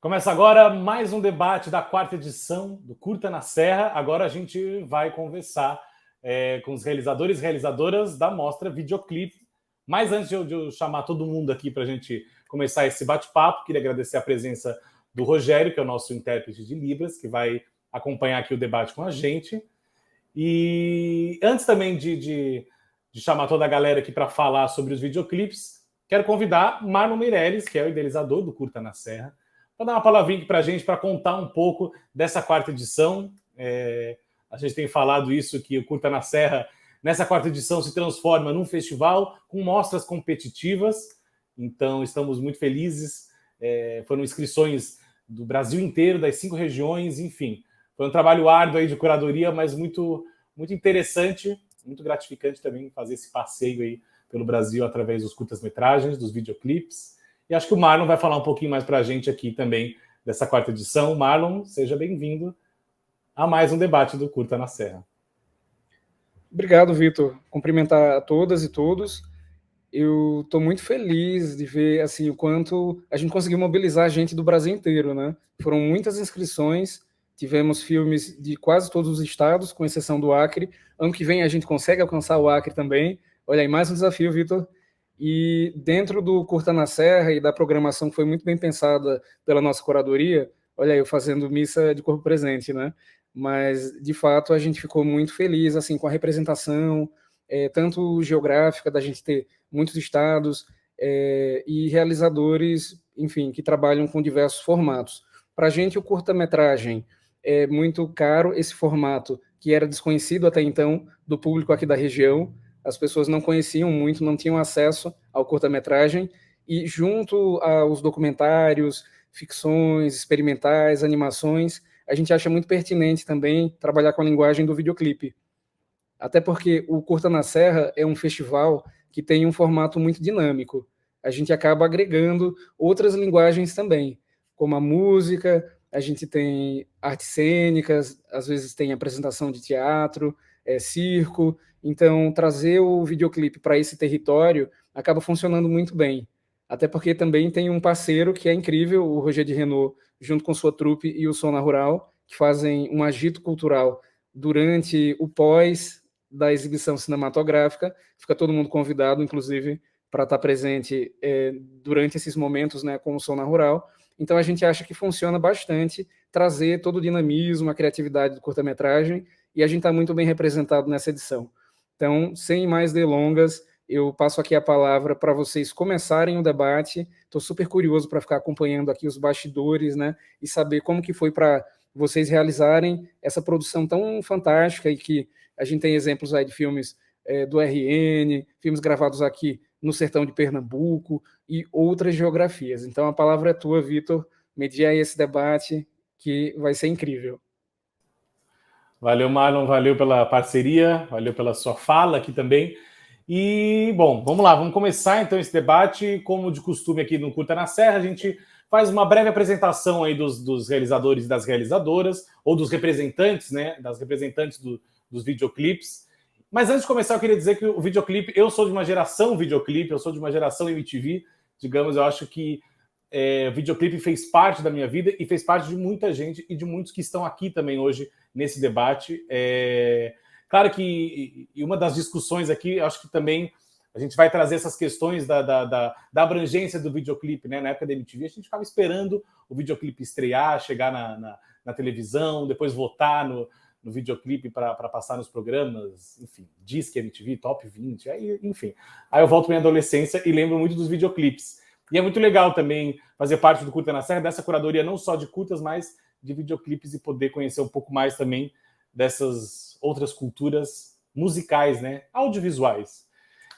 Começa agora mais um debate da quarta edição do Curta na Serra. Agora a gente vai conversar com os realizadores e realizadoras da mostra Videoclipe. Mas antes de eu chamar todo mundo aqui para a gente começar esse bate-papo, queria agradecer a presença do Rogério, que é o nosso intérprete de Libras, que vai acompanhar aqui o debate com a gente. E antes também de chamar toda a galera aqui para falar sobre os videoclipes, quero convidar Marlon Meirelles, que é o idealizador do Curta na Serra, para dar uma palavrinha aqui para a gente, para contar um pouco dessa quarta edição. A gente tem falado isso, que o Curta na Serra, nessa quarta edição, se transforma num festival com mostras competitivas. Então, estamos muito felizes. Foram inscrições do Brasil inteiro, das 5 regiões, enfim. Foi um trabalho árduo aí de curadoria, mas muito, muito interessante, muito gratificante também fazer esse passeio aí pelo Brasil através dos curtas-metragens, dos videoclipes. E acho que o Marlon vai falar um pouquinho mais para a gente aqui também dessa quarta edição. Marlon, seja bem-vindo a mais um debate do Curta na Serra. Obrigado, Vitor. Cumprimentar a todas e todos. Eu estou muito feliz de ver assim, o quanto a gente conseguiu mobilizar a gente do Brasil inteiro, né? Foram muitas inscrições, tivemos filmes de quase todos os estados, com exceção do Acre. Ano que vem a gente consegue alcançar o Acre também. Olha aí, mais um desafio, Vitor. E dentro do Curta na Serra e da programação que foi muito bem pensada pela nossa curadoria, olha aí, eu fazendo missa de corpo presente, né? Mas, de fato, a gente ficou muito feliz assim, com a representação, tanto geográfica, da gente ter muitos estados e realizadores, enfim, que trabalham com diversos formatos. Para a gente, o curta-metragem é muito caro, esse formato que era desconhecido até então do público aqui da região. As pessoas não conheciam muito, não tinham acesso ao curta-metragem, e junto aos documentários, ficções, experimentais, animações, a gente acha muito pertinente também trabalhar com a linguagem do videoclipe. Até porque o Curta na Serra é um festival que tem um formato muito dinâmico. A gente acaba agregando outras linguagens também, como a música, a gente tem artes cênicas, às vezes tem apresentação de teatro, circo. Então, trazer o videoclipe para esse território acaba funcionando muito bem. Até porque também tem um parceiro que é incrível, o Roger de Renault, junto com sua trupe e o Sona Rural, que fazem um agito cultural durante o pós da exibição cinematográfica. Fica todo mundo convidado, inclusive, para estar presente durante esses momentos, né, com o Sona Rural. Então, a gente acha que funciona bastante trazer todo o dinamismo, a criatividade do curta-metragem, e a gente está muito bem representado nessa edição. Então, sem mais delongas, eu passo aqui a palavra para vocês começarem o debate. Estou super curioso para ficar acompanhando aqui os bastidores, né, e saber como que foi para vocês realizarem essa produção tão fantástica, e que a gente tem exemplos aí de filmes do RN, filmes gravados aqui no sertão de Pernambuco e outras geografias. Então, a palavra é tua, Vitor. Media aí esse debate, que vai ser incrível. Valeu, Marlon, valeu pela parceria, valeu pela sua fala aqui também. E, bom, vamos lá, vamos começar então esse debate. Como de costume aqui no Curta na Serra, a gente faz uma breve apresentação aí dos realizadores e das realizadoras, ou dos representantes, né, das representantes dos videoclipes. Mas antes de começar, eu queria dizer que o videoclipe, eu sou de uma geração videoclipe, eu sou de uma geração MTV, digamos, eu acho que o videoclipe fez parte da minha vida e fez parte de muita gente e de muitos que estão aqui também hoje nesse debate. Claro que e uma das discussões aqui, acho que também a gente vai trazer essas questões da abrangência do videoclipe, né? Na época da MTV, a gente ficava esperando o videoclipe estrear, chegar na televisão, depois votar no videoclipe para passar nos programas, enfim, Disque MTV, Top 20, aí, enfim. Aí eu volto para minha adolescência e lembro muito dos videoclipes. E é muito legal também fazer parte do Curta na Serra, dessa curadoria não só de curtas, mas de videoclipes, e poder conhecer um pouco mais também dessas outras culturas musicais, né? Audiovisuais.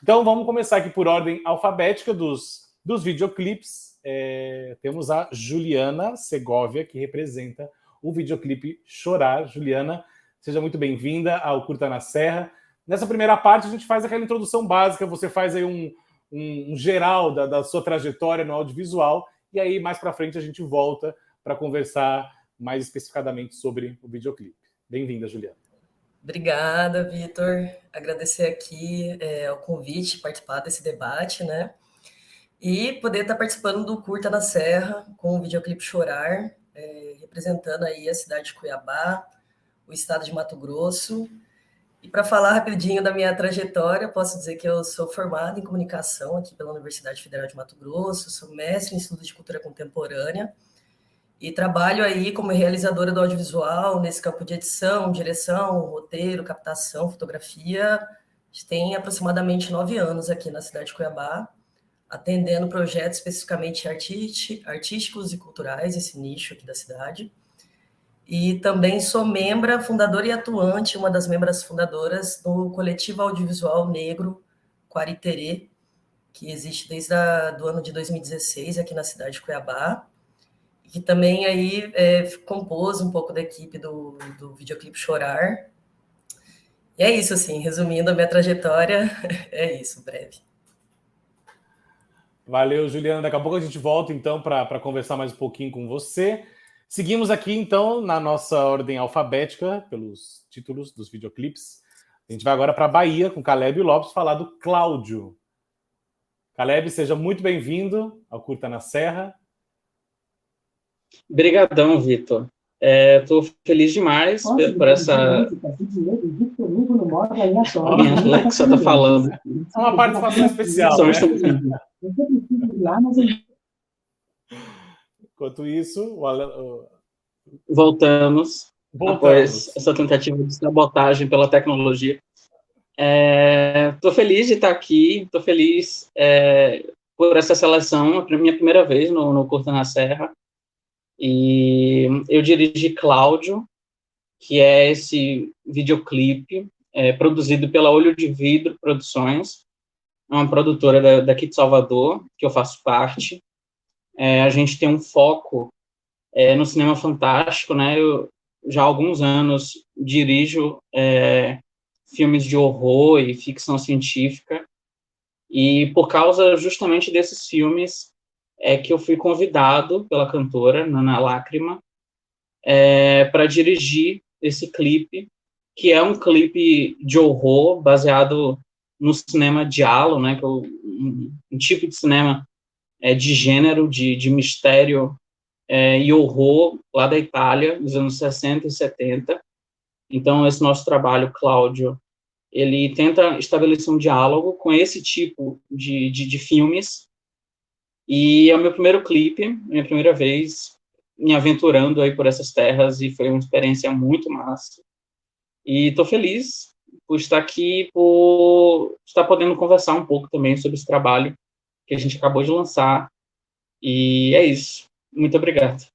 Então vamos começar aqui por ordem alfabética dos videoclipes. Temos a Juliana Segovia, que representa o videoclipe Chorar. Juliana, seja muito bem-vinda ao Curta na Serra. Nessa primeira parte, a gente faz aquela introdução básica, você faz aí um geral da sua trajetória no audiovisual, e aí mais para frente a gente volta para conversar mais especificadamente sobre o videoclipe. Bem-vinda, Juliana. Obrigada, Vitor. Agradecer aqui o convite, participar desse debate, né? e poder estar participando do Curta na Serra com o videoclipe Chorar, representando aí a cidade de Cuiabá, o estado de Mato Grosso. E para falar rapidinho da minha trajetória, posso dizer que eu sou formada em comunicação aqui pela Universidade Federal de Mato Grosso, sou mestre em estudos de cultura contemporânea e trabalho aí como realizadora do audiovisual nesse campo de edição, direção, roteiro, captação, fotografia. Tem aproximadamente 9 anos aqui na cidade de Cuiabá, atendendo projetos especificamente artísticos e culturais, esse nicho aqui da cidade. E também sou membra, fundadora e atuante, uma das membras fundadoras do Coletivo Audiovisual Negro Quariterê, que existe desde o ano de 2016 aqui na cidade de Cuiabá, e que também aí compôs um pouco da equipe do videoclipe Chorar. E é isso, assim, resumindo a minha trajetória, é isso, breve. Valeu, Juliana. Daqui a pouco a gente volta, então, para conversar mais um pouquinho com você. Seguimos aqui, então, na nossa ordem alfabética, pelos títulos dos videoclipes. A gente vai agora para a Bahia, com Caleb Lopes, falar do Cláudio. Caleb, seja muito bem-vindo ao Curta na Serra. Obrigadão, Vitor. Estou feliz demais por essa... Minha Alexa está falando. É uma participação especial, né? Enquanto isso, Voltamos após essa tentativa de sabotagem pela tecnologia. Estou feliz de estar aqui, estou feliz por essa seleção, a minha primeira vez no Curta na Serra. E eu dirigi Cláudio, que é esse videoclipe produzido pela Olho de Vidro Produções, uma produtora daqui de Salvador, que eu faço parte. A gente tem um foco no cinema fantástico, né? Eu já há alguns anos dirijo filmes de horror e ficção científica, e por causa justamente desses filmes que eu fui convidado pela cantora Nana Lágrima para dirigir esse clipe, que é um clipe de horror baseado no cinema giallo, né, que é um tipo de cinema de gênero, de mistério e horror lá da Itália, nos anos 60 e 70. Então, esse nosso trabalho, Cláudio, ele tenta estabelecer um diálogo com esse tipo de filmes. E é o meu primeiro clipe, minha primeira vez me aventurando aí por essas terras, e foi uma experiência muito massa. E estou feliz por estar aqui, por estar podendo conversar um pouco também sobre esse trabalho que a gente acabou de lançar. E é isso. Muito obrigado.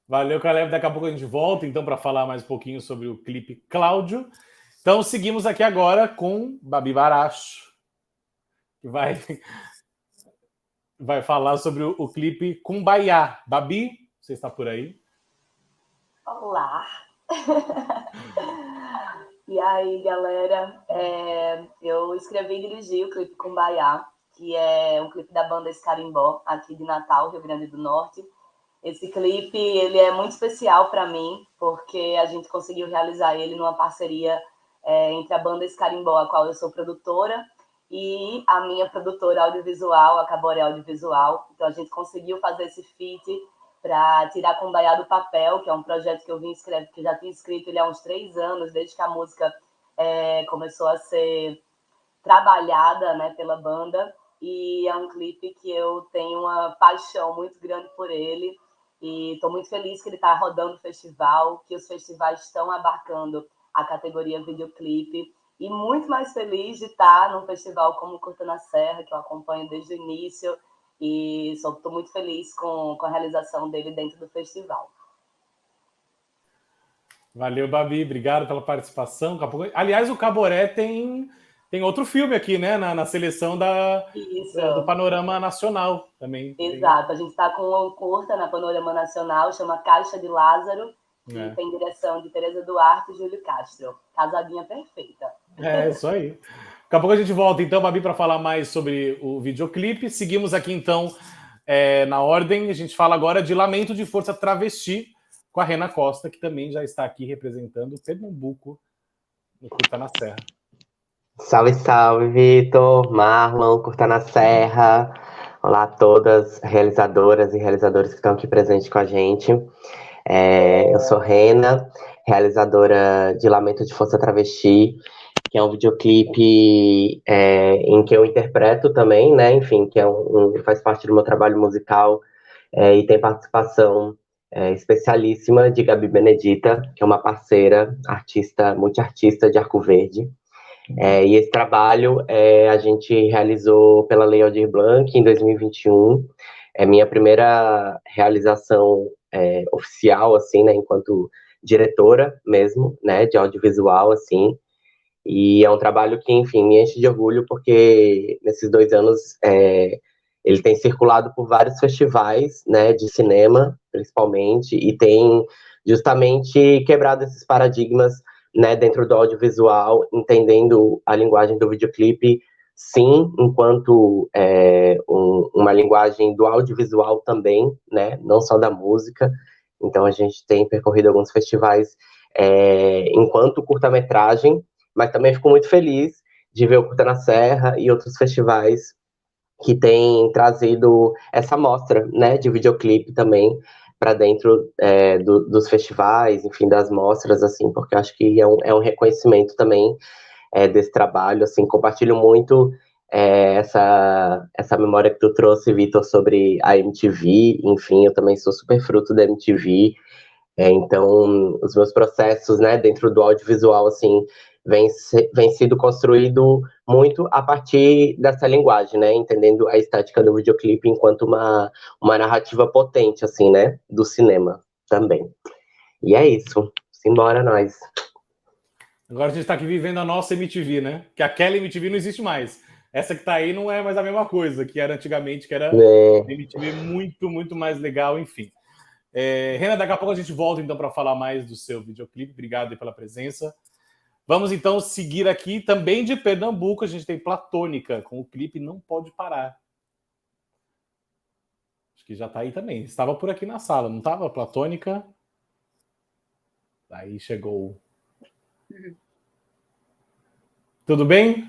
Valeu, Caleb. Daqui a pouco a gente volta, então, para falar mais um pouquinho sobre o clipe Cláudio. Então, seguimos aqui agora com Babi Baracho, que vai falar sobre o clipe Kumbaya. Babi, você está por aí? Olá! E aí, galera? Eu escrevi e dirigi o clipe Kumbaya, que é um clipe da banda Escarimbó, aqui de Natal, Rio Grande do Norte. Esse clipe ele é muito especial para mim, porque a gente conseguiu realizar ele numa parceria entre a banda Escarimbó, a qual eu sou produtora, e a minha produtora audiovisual, a Caboré Audiovisual. Então, a gente conseguiu fazer esse feat para tirar Kumbaya do papel, que é um projeto que eu que já tinha escrito ele há uns 3 anos, desde que a música começou a ser trabalhada, né, pela banda. E é um clipe que eu tenho uma paixão muito grande por ele. E estou muito feliz que ele está rodando o festival, que os festivais estão abarcando a categoria videoclipe. E muito mais feliz de estar num festival como o Curta na Serra, que eu acompanho desde o início, e estou muito feliz com a realização dele dentro do festival. Valeu, Babi. Obrigado pela participação. Aliás, o Caboré tem outro filme aqui, né? Na seleção do Panorama Nacional também. Exato. A gente está com um curta na Panorama Nacional, chama Caixa de Lázaro, e tem direção de Tereza Duarte e Júlio Castro. Casadinha perfeita. É, isso aí. Daqui a pouco a gente volta, então, Babi, para falar mais sobre o videoclipe. Seguimos aqui, então, na ordem. A gente fala agora de Lamento de Força Travesti, com a Rena Costa, que também já está aqui representando Pernambuco no Curta na Serra. Salve, salve, Vitor, Marlon, Curta na Serra. Olá a todas realizadoras e realizadores que estão aqui presentes com a gente. Eu sou Rena, realizadora de Lamento de Força Travesti, que é um videoclipe em que eu interpreto também, né? Enfim, que faz parte do meu trabalho musical e tem participação especialíssima de Gabi Benedita, que é uma parceira, artista, multiartista de Arco Verde. E esse trabalho a gente realizou pela Lei Aldir Blanc em 2021. É minha primeira realização oficial, assim, né, enquanto diretora mesmo, né, de audiovisual, assim. E é um trabalho que, enfim, me enche de orgulho, porque nesses 2 anos ele tem circulado por vários festivais, né, de cinema, principalmente, e tem justamente quebrado esses paradigmas, né, dentro do audiovisual, entendendo a linguagem do videoclipe, sim, enquanto uma linguagem do audiovisual também, né, não só da música. Então a gente tem percorrido alguns festivais enquanto curta-metragem, mas também fico muito feliz de ver o Curta na Serra e outros festivais que têm trazido essa mostra, né, de videoclipe também para dentro dos festivais, enfim, das mostras, assim, porque acho que é um reconhecimento também desse trabalho, assim, compartilho muito essa memória que tu trouxe, Vitor, sobre a MTV, enfim, eu também sou super fruto da MTV, então os meus processos, né, dentro do audiovisual, assim, vem sido construído muito a partir dessa linguagem, né, entendendo a estética do videoclipe enquanto uma narrativa potente, assim, né, do cinema também. E é isso, simbora nós. Agora a gente está aqui vivendo a nossa MTV, né? Que aquela MTV não existe mais. Essa que está aí não é mais a mesma coisa que era antigamente, que era uma MTV muito, muito mais legal, enfim. Rena, daqui a pouco a gente volta então para falar mais do seu videoclipe. Obrigado aí pela presença. Vamos então seguir aqui também de Pernambuco. A gente tem Platônica com o clipe Não Pode Parar. Acho que já está aí também. Estava por aqui na sala, não estava? Platônica. Aí chegou. Tudo bem?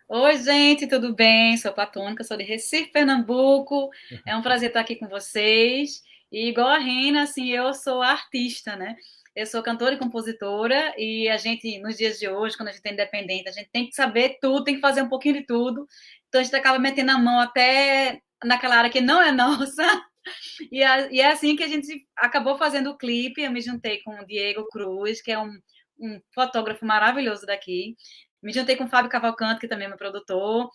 Oi, gente, tudo bem? Sou Platônica, sou de Recife, Pernambuco. É um prazer estar aqui com vocês. E igual a Rena, assim, eu sou artista, né? Eu sou cantora e compositora e a gente, nos dias de hoje, quando a gente é independente, a gente tem que saber tudo, tem que fazer um pouquinho de tudo. Então a gente acaba metendo a mão até naquela área que não é nossa. E é assim que a gente acabou fazendo o clipe. Eu me juntei com o Diego Cruz, que é um fotógrafo maravilhoso daqui. Me juntei com o Fábio Cavalcante, que também é meu produtor,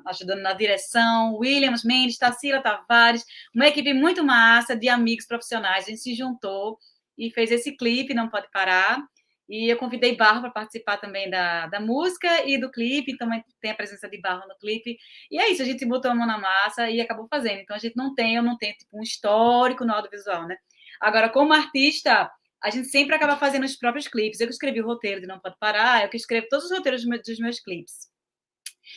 ajudando na direção, Williams Mendes, Tarsila Tavares, uma equipe muito massa de amigos profissionais. A gente se juntou e fez esse clipe, Não Pode Parar. E eu convidei Barro para participar também da música e do clipe, então tem a presença de Barro no clipe. E é isso, a gente botou a mão na massa e acabou fazendo. Então eu não tenho tipo, um histórico no audiovisual, né? Agora, como artista, a gente sempre acaba fazendo os próprios clipes. Eu que escrevi o roteiro de Não Pode Parar, eu que escrevo todos os roteiros dos meus clipes.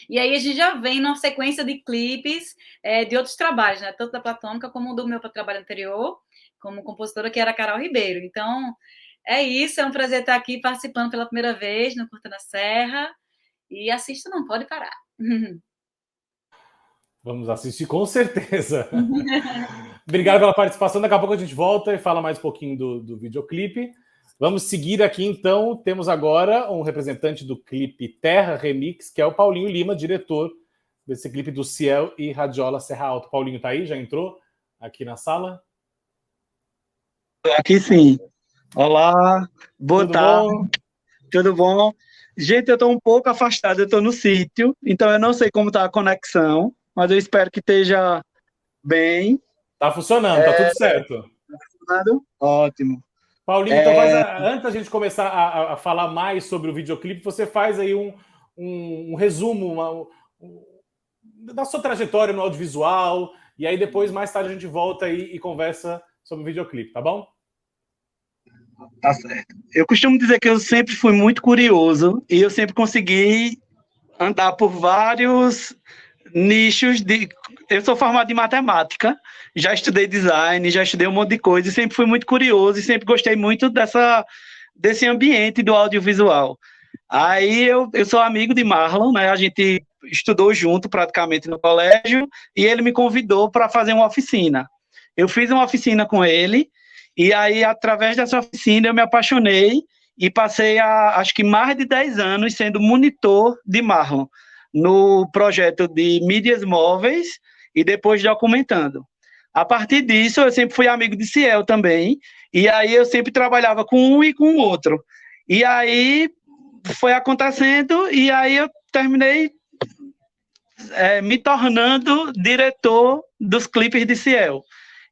E aí a gente já vem numa sequência de clipes de outros trabalhos, né? Tanto da Platônica como do meu trabalho anterior, como compositora, que era a Carol Ribeiro. Então, é isso, é um prazer estar aqui participando pela primeira vez no Curta na Serra. E assista Não Pode Parar. Vamos assistir com certeza. Obrigado pela participação. Daqui a pouco a gente volta e fala mais um pouquinho do videoclipe. Vamos seguir aqui, então. Temos agora um representante do clipe Terra Remix, que é o Paulinho Lima, diretor desse clipe do Ciel e Radiola Serra Alta. Paulinho tá aí? Já entrou aqui na sala? Aqui sim. Olá, boa tarde. Bom? Tudo bom? Gente, eu estou um pouco afastado, eu estou no sítio, então eu não sei como está a conexão, mas eu espero que esteja bem. Tá funcionando, tá tudo certo. Tá funcionando? Ótimo. Paulinho, então antes da gente começar a falar mais sobre o videoclipe, você faz aí um resumo da sua trajetória no audiovisual, e aí depois, mais tarde, a gente volta aí e conversa sobre o videoclipe, tá bom? Tá certo. Eu costumo dizer que eu sempre fui muito curioso e eu sempre consegui andar por vários nichos de... Eu sou formado em matemática, já estudei design, já estudei um monte de coisa e sempre fui muito curioso e sempre gostei muito desse ambiente do audiovisual. Aí eu sou amigo de Marlon, né? A gente estudou junto praticamente no colégio e ele me convidou para fazer uma oficina. Eu fiz uma oficina com ele e aí, através dessa oficina, eu me apaixonei e passei, acho que mais de 10 anos sendo monitor de Marlon no projeto de mídias móveis e depois documentando. A partir disso, eu sempre fui amigo de Ciel também, e aí eu sempre trabalhava com um e com o outro. E aí foi acontecendo, e aí eu terminei me tornando diretor dos clipes de Ciel.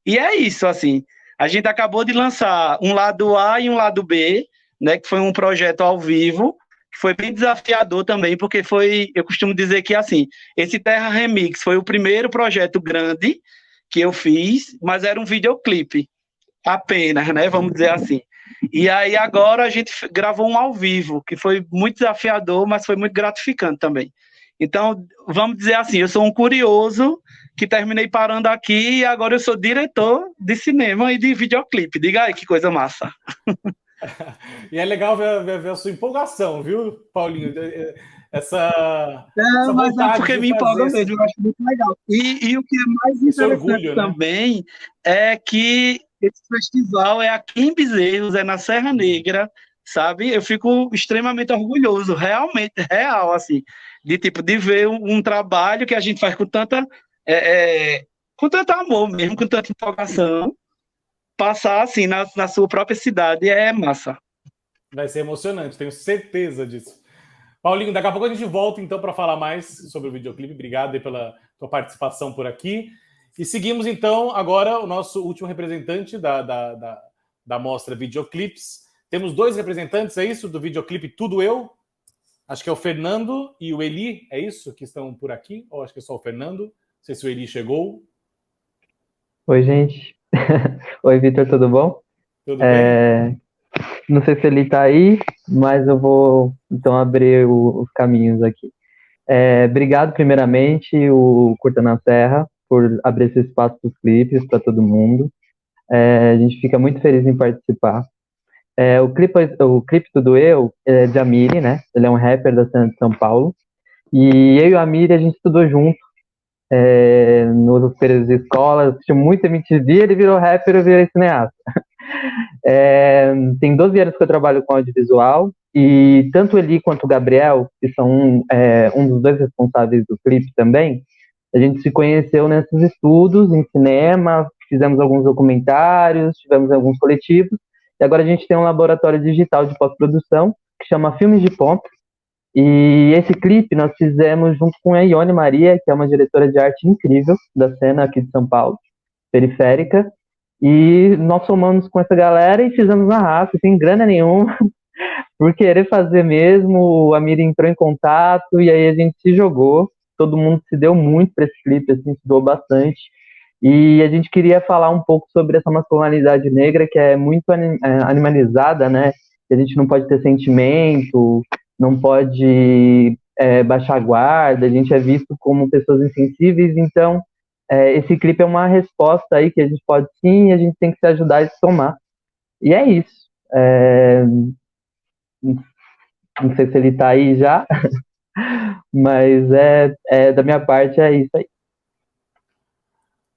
E é isso, assim, a gente acabou de lançar um lado A e um lado B, né, que foi um projeto ao vivo, que foi bem desafiador também, porque eu costumo dizer que, assim, esse Terra Remix foi o primeiro projeto grande que eu fiz, mas era um videoclipe apenas, né, vamos dizer assim. E aí agora a gente gravou um ao vivo, que foi muito desafiador, mas foi muito gratificante também. Então, vamos dizer assim, eu sou um curioso que terminei parando aqui e agora eu sou diretor de cinema e de videoclipe. Diga aí que coisa massa. E é legal ver a sua empolgação, viu, Paulinho? Essa mas é porque me empolga mesmo, eu acho muito legal. E o que é mais interessante orgulho, também, né? É que esse festival é aqui em Bezerros, é na Serra Negra, sabe? Eu fico extremamente orgulhoso, realmente, real, assim, de ver um trabalho que a gente faz com tanto amor mesmo, com tanta empolgação, passar assim na sua própria cidade é massa. Vai ser emocionante, tenho certeza disso. Paulinho, daqui a pouco a gente volta então para falar mais sobre o videoclipe. Obrigado aí pela tua participação por aqui. E seguimos então agora o nosso último representante da mostra Videoclips. Temos 2 representantes, é isso? Do videoclipe Tudo Eu. Acho que é o Fernando e o Eli, é isso? Que estão por aqui? Ou acho que é só o Fernando? Não sei se o Eli chegou. Oi, gente. Oi, Vitor, tudo bom? Tudo bem? Não sei se ele tá aí, mas eu vou então abrir os caminhos aqui. Obrigado, primeiramente, o Curta na Serra, por abrir esse espaço dos clipes para todo mundo. A gente fica muito feliz em participar. O clipe Tudo Eu é de Amiri, né? Ele é um rapper da cena de São Paulo. E eu e o Amiri, a gente estudou junto nos períodos de escola. Eu assisti muito MTV, ele virou rapper, eu virei cineasta. Tem 12 anos que eu trabalho com audiovisual e tanto ele quanto o Gabriel, que são um dos 2 responsáveis do clipe também, a gente se conheceu nesses estudos em cinema, fizemos alguns documentários, tivemos alguns coletivos e agora a gente tem um laboratório digital de pós-produção que chama Filmes de Ponta. E esse clipe nós fizemos junto com a Ione Maria, que é uma diretora de arte incrível da cena aqui de São Paulo, periférica. E nós somamos com essa galera e fizemos na raça, sem grana nenhuma, por querer fazer mesmo. O Amir entrou em contato e aí a gente se jogou. Todo mundo se deu muito para esse clipe, assim, se doou bastante. E a gente queria falar um pouco sobre essa masculinidade negra que é muito animalizada, né? Que a gente não pode ter sentimento, não pode baixar a guarda, a gente é visto como pessoas insensíveis, então esse clipe é uma resposta aí que a gente pode sim, e a gente tem que se ajudar e se tomar. E é isso. Não sei se ele tá aí já, mas da minha parte é isso aí.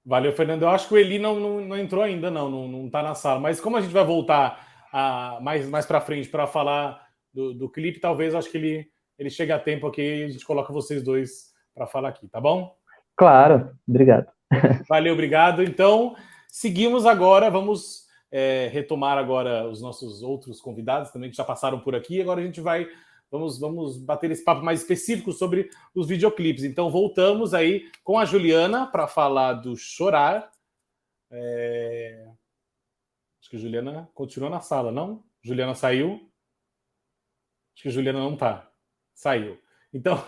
Valeu, Fernando. Eu acho que o Eli não entrou ainda, não tá na sala. Mas como a gente vai voltar mais para frente para falar do clipe, talvez acho que ele chegue a tempo aqui e a gente coloca vocês 2 para falar aqui, tá bom? Claro, obrigado. Valeu, obrigado. Então, seguimos agora, vamos retomar agora os nossos outros convidados também que já passaram por aqui. Agora a gente vamos bater esse papo mais específico sobre os videoclipes. Então, voltamos aí com a Juliana para falar do Chorar. Acho que a Juliana continua na sala, não? Juliana saiu? Acho que a Juliana não tá. Saiu. Então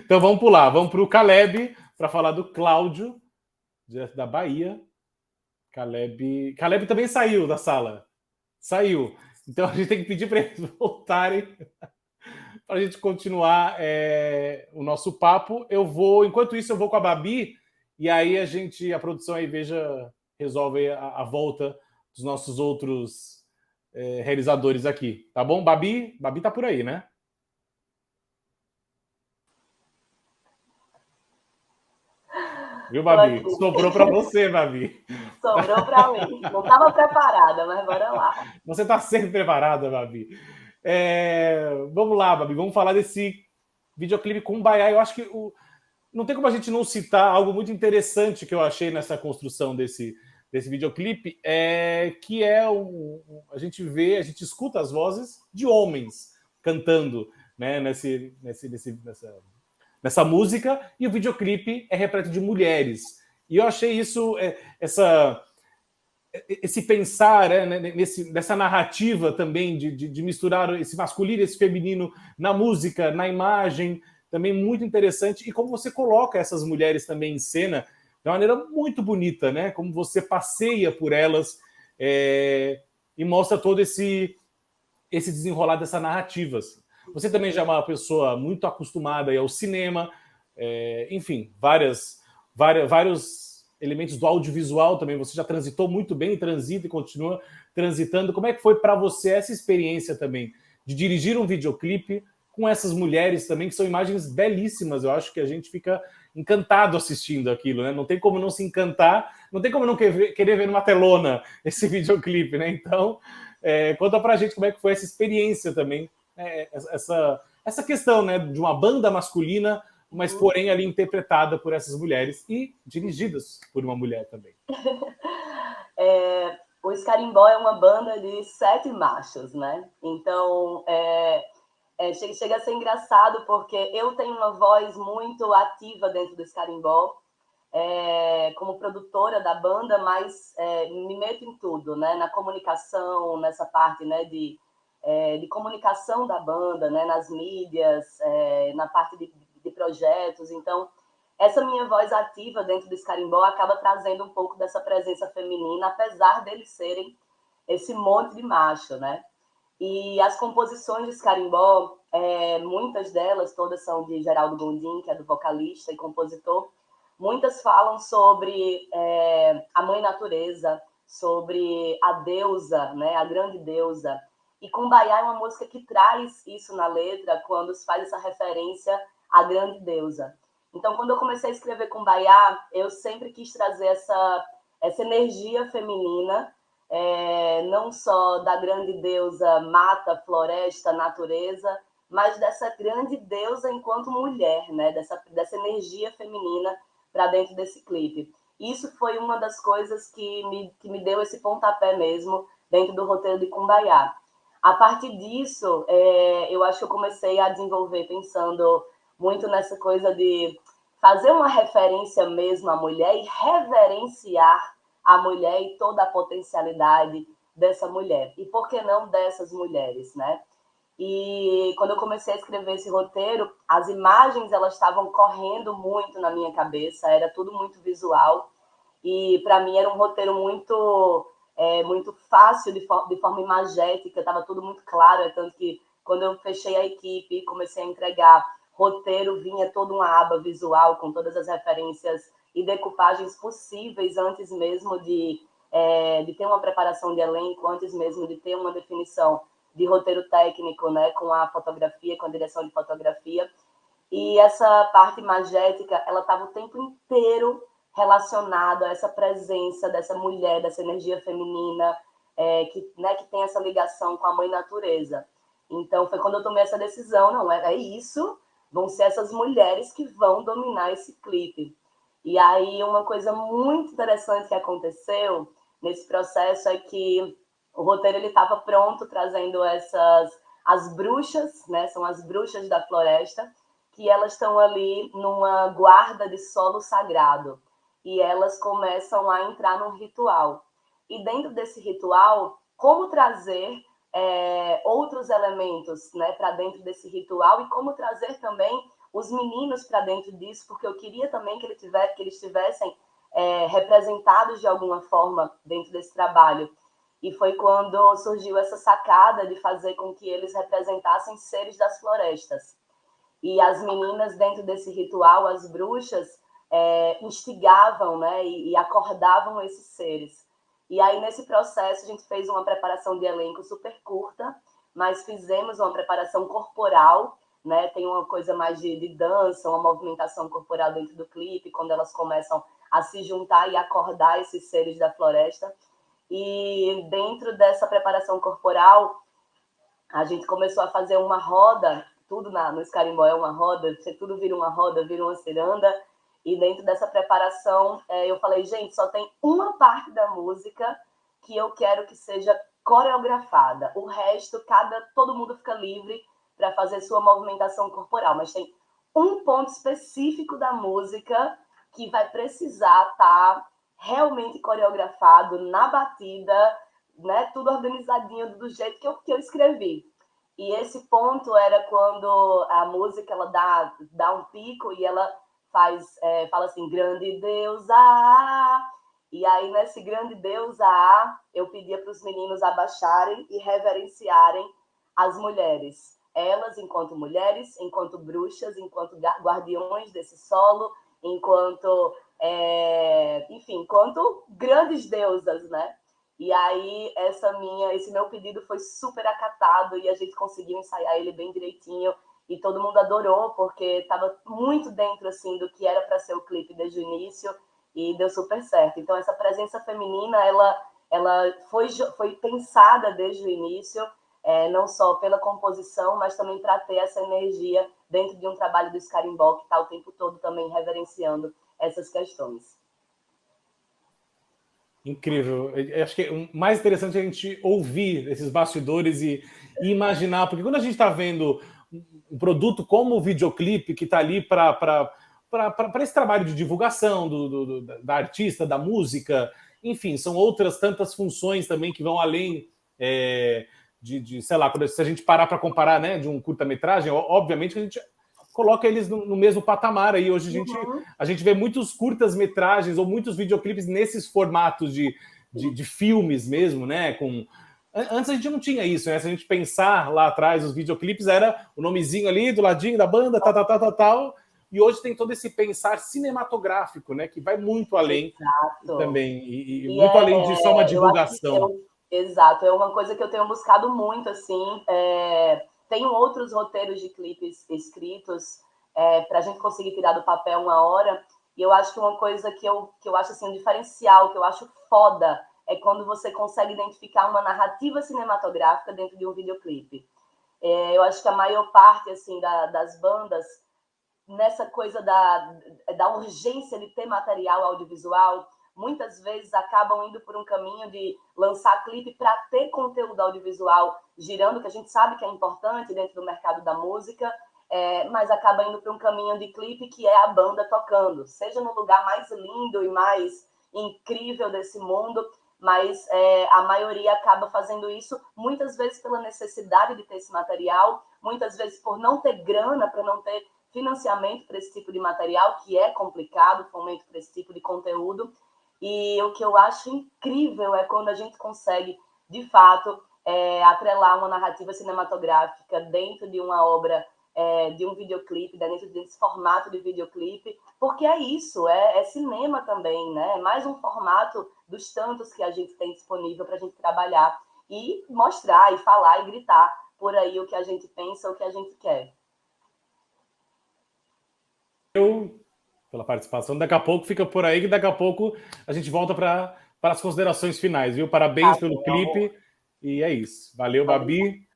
vamos pular. Vamos para o Caleb para falar do Cláudio, direto da Bahia. Caleb também saiu da sala. Saiu. Então a gente tem que pedir para eles voltarem para a gente continuar o nosso papo. Enquanto isso, eu vou com a Babi e aí a produção aí resolve a volta dos nossos outros realizadores aqui. Tá bom? Babi tá por aí, né? Viu, Babi? Sobrou para você, Babi. Sobrou para mim. Não estava preparada, mas bora lá. Você está sempre preparada, Babi. Vamos lá, Babi. Vamos falar desse videoclipe Kumbaya. Eu acho que não tem como a gente não citar algo muito interessante que eu achei nessa construção desse videoclipe, que a gente escuta as vozes de homens cantando, né, nessa música, e o videoclipe é repleto de mulheres. E eu achei isso, esse pensar, nessa narrativa também de misturar esse masculino e esse feminino na música, na imagem, também muito interessante. E como você coloca essas mulheres também em cena de uma maneira muito bonita, né? Como você passeia por elas e mostra todo esse desenrolar dessas narrativas. Você também já é uma pessoa muito acostumada ao cinema, enfim, vários elementos do audiovisual também. Você já transitou muito bem, transita e continua transitando. Como é que foi para você essa experiência também de dirigir um videoclipe com essas mulheres também, que são imagens belíssimas? Eu acho que a gente fica encantado assistindo aquilo, né? Não tem como não se encantar, não tem como não querer ver numa telona esse videoclipe, né? Então, conta pra gente como é que foi essa experiência também, essa questão, né, de uma banda masculina, mas porém ali interpretada por essas mulheres e dirigidas por uma mulher também. O Escarimbó é uma banda de 7 machos, né? Então, chega a ser engraçado, porque eu tenho uma voz muito ativa dentro do Escarimbó, como produtora da banda, mas me meto em tudo, né? Na comunicação, nessa parte, né, de comunicação da banda, né? Nas mídias, na parte de projetos. Então, essa minha voz ativa dentro do Escarimbó acaba trazendo um pouco dessa presença feminina, apesar deles serem esse monte de macho, né? E as composições de Escarimbó, muitas delas, todas são de Geraldo Gondim, que é do vocalista e compositor. Muitas falam sobre a mãe natureza, sobre a deusa, né, a grande deusa. E Kumbaya é uma música que traz isso na letra, quando se faz essa referência à grande deusa. Então, quando eu comecei a escrever Kumbaya, eu sempre quis trazer essa energia feminina, não só da grande deusa mata, floresta, natureza, mas dessa grande deusa enquanto mulher, né? Dessa energia feminina para dentro desse clipe. Isso foi uma das coisas que me deu esse pontapé mesmo dentro do roteiro de Kumbaya. A partir disso, eu acho que eu comecei a desenvolver pensando muito nessa coisa de fazer uma referência mesmo à mulher e reverenciar a mulher e toda a potencialidade dessa mulher. E por que não dessas mulheres, né? E quando eu comecei a escrever esse roteiro, as imagens elas estavam correndo muito na minha cabeça, era tudo muito visual. E para mim era um roteiro muito fácil, de forma imagética, estava tudo muito claro. Tanto que quando eu fechei a equipe e comecei a entregar roteiro, vinha toda uma aba visual com todas as referências e decoupagens possíveis antes mesmo de ter uma preparação de elenco, antes mesmo de ter uma definição de roteiro técnico, né, com a fotografia, com a direção de fotografia. E essa parte imagética, ela estava o tempo inteiro relacionada a essa presença dessa mulher, dessa energia feminina, que tem essa ligação com a mãe natureza. Então, foi quando eu tomei essa decisão, não, é isso, vão ser essas mulheres que vão dominar esse clipe. E aí, uma coisa muito interessante que aconteceu nesse processo é que o roteiro estava pronto, trazendo as bruxas, né? São as bruxas da floresta, que elas estão ali numa guarda de solo sagrado. E elas começam a entrar num ritual. E dentro desse ritual, como trazer outros elementos, né, para dentro desse ritual, e como trazer também os meninos para dentro disso, porque eu queria também que eles estivessem representados de alguma forma dentro desse trabalho. E foi quando surgiu essa sacada de fazer com que eles representassem seres das florestas. E as meninas, dentro desse ritual, as bruxas, instigavam, né, e acordavam esses seres. E aí, nesse processo, a gente fez uma preparação de elenco super curta, mas fizemos uma preparação corporal, né? Tem uma coisa mais de dança, uma movimentação corporal dentro do clipe, quando elas começam a se juntar e acordar esses seres da floresta. E dentro dessa preparação corporal, a gente começou a fazer uma roda, tudo no Escarimbó é uma roda, tudo vira uma roda, vira uma ciranda, e dentro dessa preparação eu falei, gente, só tem uma parte da música que eu quero que seja coreografada, o resto, todo mundo fica livre para fazer sua movimentação corporal, mas tem um ponto específico da música que vai precisar estar realmente coreografado na batida, né, tudo organizadinho do jeito que eu escrevi. E esse ponto era quando a música ela dá um pico e ela fala assim, grande Deus, e aí nesse grande Deus, eu pedia para os meninos abaixarem e reverenciarem as mulheres. Elas, enquanto mulheres, enquanto bruxas, enquanto guardiões desse solo, enquanto grandes deusas, né? E aí esse meu pedido foi super acatado e a gente conseguiu ensaiar ele bem direitinho e todo mundo adorou porque estava muito dentro assim do que era para ser o clipe desde o início e deu super certo. Então essa presença feminina ela foi pensada desde o início, não só pela composição, mas também para ter essa energia dentro de um trabalho do Escarimbó que está o tempo todo também reverenciando essas questões. Incrível. Eu acho que o mais interessante é a gente ouvir esses bastidores e imaginar, porque quando a gente está vendo um produto como o videoclipe que está ali para esse trabalho de divulgação da artista, da música, enfim, são outras tantas funções também que vão além sei lá, se a gente parar para comparar, né, de um curta-metragem, obviamente que a gente coloca eles no mesmo patamar aí. Hoje a gente vê muitos curtas-metragens ou muitos videoclipes nesses formatos de filmes mesmo, né? Antes a gente não tinha isso, né? Se a gente pensar lá atrás, os videoclipes era o nomezinho ali do ladinho da banda, tal. E hoje tem todo esse pensar cinematográfico, né? Que vai muito além. Exato. Também. E muito além de só uma divulgação. Exato, é uma coisa que eu tenho buscado muito, assim. Tenho outros roteiros de clipes escritos para a gente conseguir tirar do papel uma hora. E eu acho que uma coisa que eu acho assim, um diferencial, que eu acho foda, é quando você consegue identificar uma narrativa cinematográfica dentro de um videoclipe. Eu acho que a maior parte assim, das bandas, nessa coisa da urgência de ter material audiovisual, muitas vezes acabam indo por um caminho de lançar clipe para ter conteúdo audiovisual girando, que a gente sabe que é importante dentro do mercado da música, mas acaba indo para um caminho de clipe que é a banda tocando, seja no lugar mais lindo e mais incrível desse mundo, mas a maioria acaba fazendo isso, muitas vezes pela necessidade de ter esse material, muitas vezes por não ter grana, para não ter financiamento para esse tipo de material, que é complicado, fomento para esse tipo de conteúdo. E o que eu acho incrível é quando a gente consegue, de fato, atrelar uma narrativa cinematográfica dentro de uma obra, de um videoclipe, dentro desse formato de videoclipe, porque é isso, é cinema também, né? É mais um formato dos tantos que a gente tem disponível para a gente trabalhar e mostrar, e falar, e gritar por aí o que a gente pensa, o que a gente quer. Pela participação. Daqui a pouco fica por aí, que daqui a pouco a gente volta para as considerações finais, viu? Parabéns pelo clipe. E é isso. Valeu, Babi.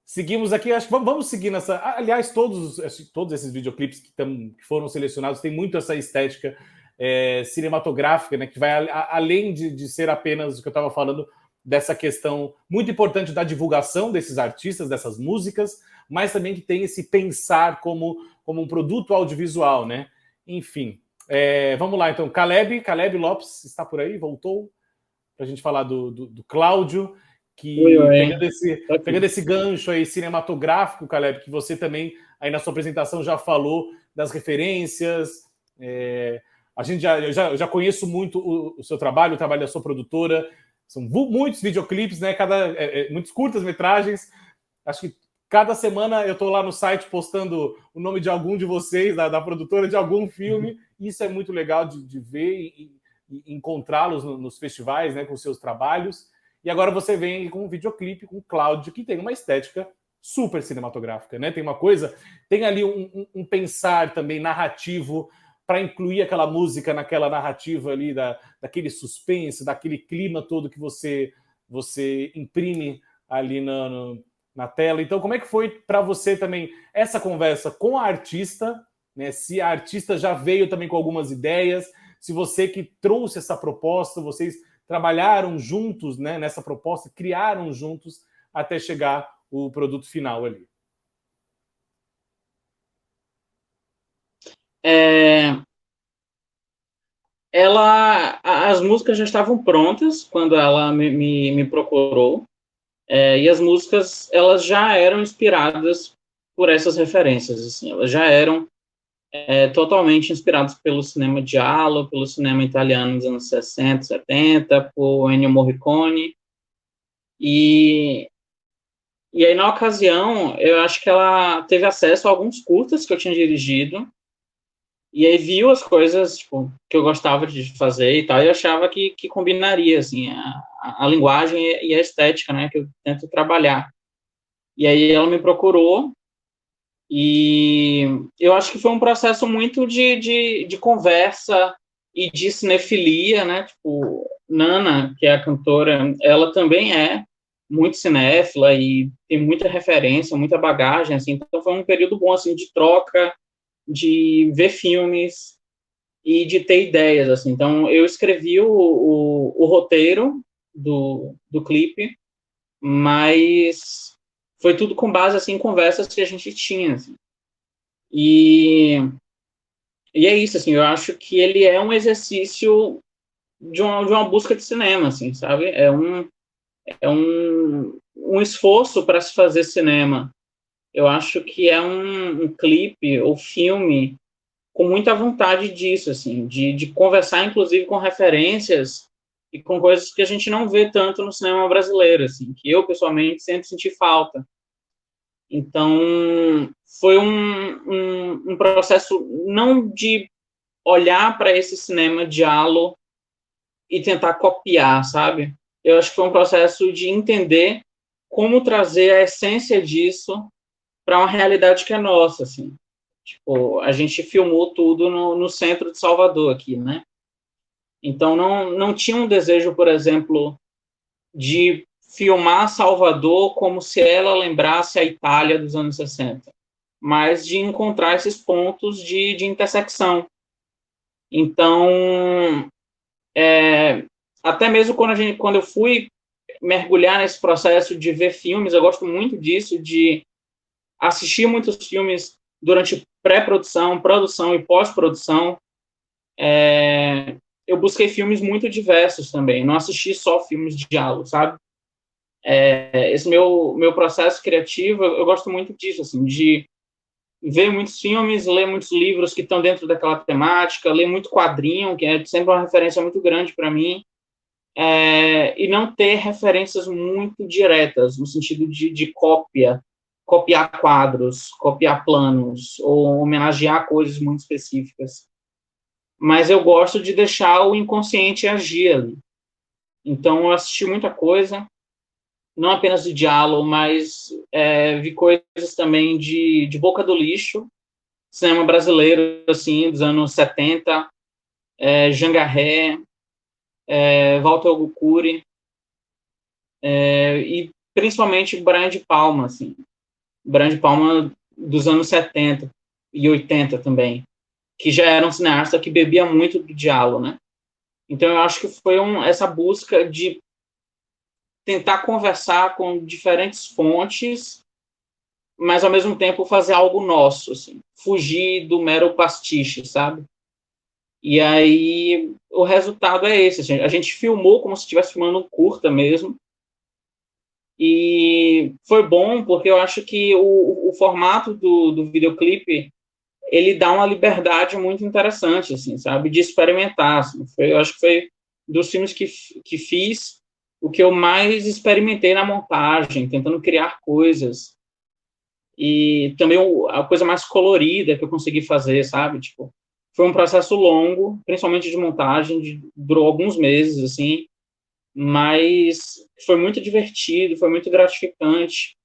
Seguimos aqui, acho que vamos seguir nessa... Aliás, todos esses videoclipes que foram selecionados têm muito essa estética cinematográfica, né? Que vai além de ser apenas o que eu estava falando, dessa questão muito importante da divulgação desses artistas, dessas músicas, mas também que tem esse pensar como um produto audiovisual, né? Enfim, vamos lá então. Caleb Lopes está por aí, voltou para a gente falar do Cláudio, que pegando esse gancho aí cinematográfico, Caleb, que você também aí na sua apresentação já falou das referências. A gente já conheço muito o seu trabalho, o trabalho da sua produtora. São muitos videoclipes, né? Muitos curtas-metragens. Acho que cada semana eu estou lá no site postando o nome de algum de vocês, da produtora, de algum filme. Isso é muito legal de ver e encontrá-los nos festivais, né, com seus trabalhos. E agora você vem com um videoclipe com o Cláudio, que tem uma estética super cinematográfica, né? Tem ali um pensar também narrativo para incluir aquela música naquela narrativa ali, daquele suspense, daquele clima todo que você imprime ali na tela. Então, como é que foi para você também essa conversa com a artista, né? Se a artista já veio também com algumas ideias, se você que trouxe essa proposta, vocês trabalharam juntos, né, nessa proposta, criaram juntos até chegar o produto final ali. As músicas já estavam prontas quando ela me procurou, e as músicas elas já eram inspiradas por essas referências, assim, elas já eram totalmente inspiradas pelo cinema giallo, pelo cinema italiano dos anos 60, 70, por Ennio Morricone, e aí, na ocasião, eu acho que ela teve acesso a alguns curtas que eu tinha dirigido, e aí viu as coisas, tipo, que eu gostava de fazer e tal, e eu achava que combinaria, assim, a linguagem e a estética, né, que eu tento trabalhar. E aí ela me procurou, e eu acho que foi um processo muito de conversa e de cinefilia, né, tipo, Nana, que é a cantora, ela também é muito cinéfila e tem muita referência, muita bagagem, assim, então foi um período bom, assim, de troca, de ver filmes e de ter ideias, assim. Então, eu escrevi o roteiro do clipe, mas foi tudo com base, assim, em conversas que a gente tinha, assim. E é isso, assim, eu acho que ele é um exercício de uma busca de cinema, assim, sabe? É um esforço para se fazer cinema. Eu acho que é um clipe ou filme com muita vontade disso, assim, de conversar, inclusive, com referências e com coisas que a gente não vê tanto no cinema brasileiro, assim, que eu, pessoalmente, sempre senti falta. Então, foi um processo não de olhar para esse cinema giallo e tentar copiar, sabe? Eu acho que foi um processo de entender como trazer a essência disso para uma realidade que é nossa, assim. Tipo, a gente filmou tudo no centro de Salvador aqui, né? Então, não tinha um desejo, por exemplo, de filmar Salvador como se ela lembrasse a Itália dos anos 60, mas de encontrar esses pontos de intersecção. Então, até mesmo quando eu fui mergulhar nesse processo de ver filmes, eu gosto muito disso, de assistir muitos filmes durante pré-produção, produção e pós-produção. Eu busquei filmes muito diversos também, não assisti só filmes de diálogo, sabe? Esse meu processo criativo, eu gosto muito disso, assim, de ver muitos filmes, ler muitos livros que estão dentro daquela temática, ler muito quadrinho, que é sempre uma referência muito grande para mim, e não ter referências muito diretas, no sentido de copiar quadros, copiar planos, ou homenagear coisas muito específicas. Mas eu gosto de deixar o inconsciente agir ali. Então, eu assisti muita coisa, não apenas de diálogo, mas vi coisas também de Boca do Lixo, cinema brasileiro, assim, dos anos 70, Jangarré, Walter Guccuri, e principalmente Brian De Palma, assim. Brian De Palma dos anos 70 e 80 também, que já era um cineasta que bebia muito do diálogo, né? Então, eu acho que foi essa busca de tentar conversar com diferentes fontes, mas, ao mesmo tempo, fazer algo nosso, assim, fugir do mero pastiche, sabe? E aí, o resultado é esse. Assim, a gente filmou como se estivesse filmando um curta mesmo, e foi bom porque eu acho que o formato do videoclipe ele dá uma liberdade muito interessante, assim, sabe, de experimentar. Assim. Eu acho que foi dos filmes que fiz o que eu mais experimentei na montagem, tentando criar coisas. E também a coisa mais colorida que eu consegui fazer, sabe? Tipo, foi um processo longo, principalmente de montagem, durou alguns meses, assim, mas foi muito divertido, foi muito gratificante.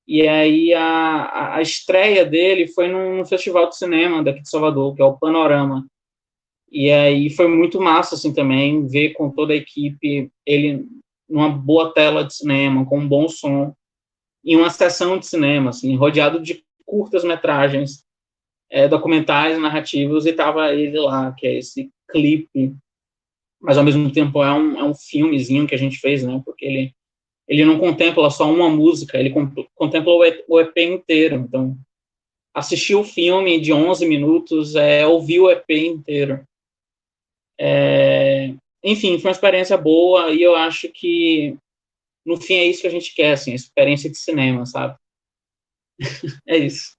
E aí a estreia dele foi num festival de cinema daqui de Salvador, que é o Panorama, E aí foi muito massa, assim, também, ver com toda a equipe, ele numa boa tela de cinema, com um bom som, em uma sessão de cinema, assim, rodeado de curtas-metragens, documentais, narrativos, e tava ele lá, que é esse clipe, mas ao mesmo tempo é um filmezinho que a gente fez, né, porque ele não contempla só uma música, ele contempla o EP inteiro, então assistir o filme de 11 minutos ouvir o EP inteiro. Enfim, foi uma experiência boa, e eu acho que no fim é isso que a gente quer, assim, experiência de cinema, sabe? É isso.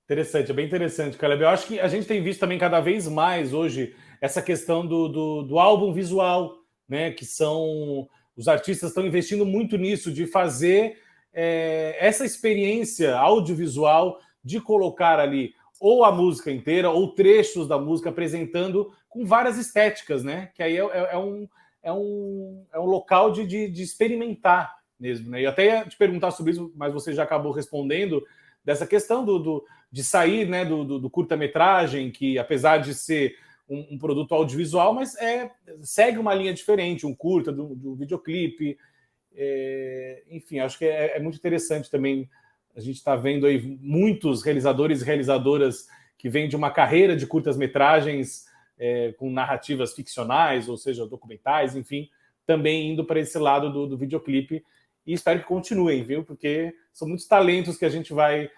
Interessante, é bem interessante, Caleb. Eu acho que a gente tem visto também cada vez mais hoje essa questão do álbum visual, né? Que são... Os artistas estão investindo muito nisso, de fazer essa experiência audiovisual, de colocar ali ou a música inteira, ou trechos da música apresentando com várias estéticas, né? Que aí é um local de experimentar mesmo, né? E até ia te perguntar sobre isso, mas você já acabou respondendo, dessa questão de sair, né, do curta-metragem, que apesar de ser um produto audiovisual, mas segue uma linha diferente, um curta, do videoclipe. Enfim, acho que é muito interessante também. A gente está vendo aí muitos realizadores e realizadoras que vêm de uma carreira de curtas-metragens com narrativas ficcionais, ou seja, documentais, enfim, também indo para esse lado do videoclipe. E espero que continuem, viu? Porque são muitos talentos que a gente vai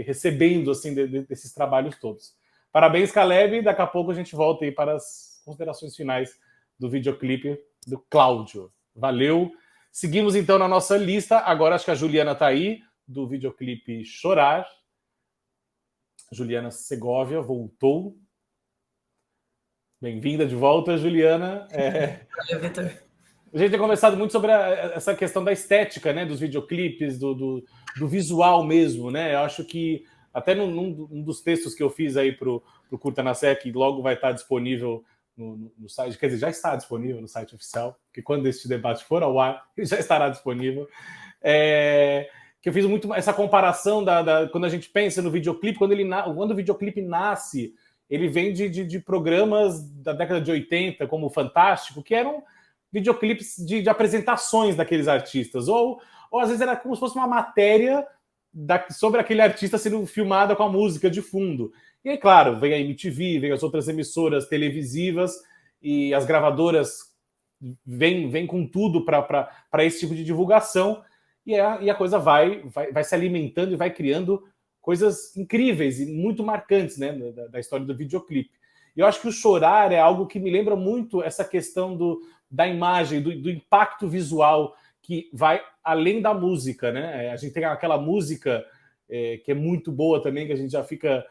recebendo assim desses trabalhos todos. Parabéns, Caleb. Daqui a pouco a gente volta aí para as considerações finais do videoclipe do Cláudio. Valeu. Seguimos então na nossa lista. Agora acho que a Juliana está aí, do videoclipe Chorar. Juliana Segovia voltou. Bem-vinda de volta, Juliana. Valeu, Vitor. A gente tem conversado muito sobre essa questão da estética, né, dos videoclipes, do visual mesmo, né? Eu acho que até num dos textos que eu fiz aí para o Curta na Serra, que logo vai estar disponível no site, quer dizer, já está disponível no site oficial, porque quando este debate for ao ar, ele já estará disponível. Que eu fiz muito essa comparação quando a gente pensa no videoclipe, quando o videoclipe nasce, ele vem de programas da década de 80, como o Fantástico, que eram videoclipes de apresentações daqueles artistas, ou às vezes era como se fosse uma matéria sobre aquele artista sendo filmada com a música de fundo. E aí, claro, vem a MTV, vem as outras emissoras televisivas, e as gravadoras vêm com tudo para esse tipo de divulgação, e a coisa vai se alimentando e vai criando coisas incríveis e muito marcantes, né, da história do videoclipe. E eu acho que o Chorar é algo que me lembra muito essa questão da imagem, do impacto visual, que vai além da música, né? A gente tem aquela música que é muito boa também, que a gente já fica...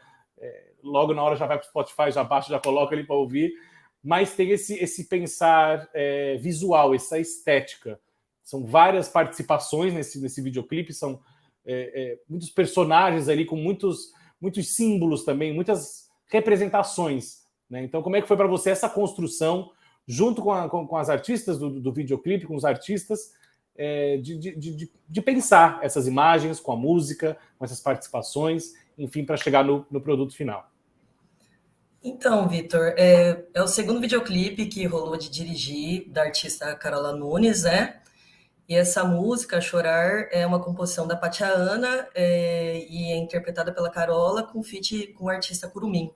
logo na hora já vai para o Spotify, já baixa, já coloca ali para ouvir, mas tem esse pensar visual, essa estética. São várias participações nesse videoclipe, são muitos personagens ali com muitos símbolos também, muitas representações, né? Então, como é que foi para você essa construção, junto com as artistas do videoclipe, com os artistas, de pensar essas imagens com a música, com essas participações, enfim, para chegar no produto final? Então, Vitor, é o segundo videoclipe que rolou de dirigir, da artista Carola Nunes, né? E essa música, Chorar, é uma composição da Patiana e é interpretada pela Carola com feat com o artista Curumim.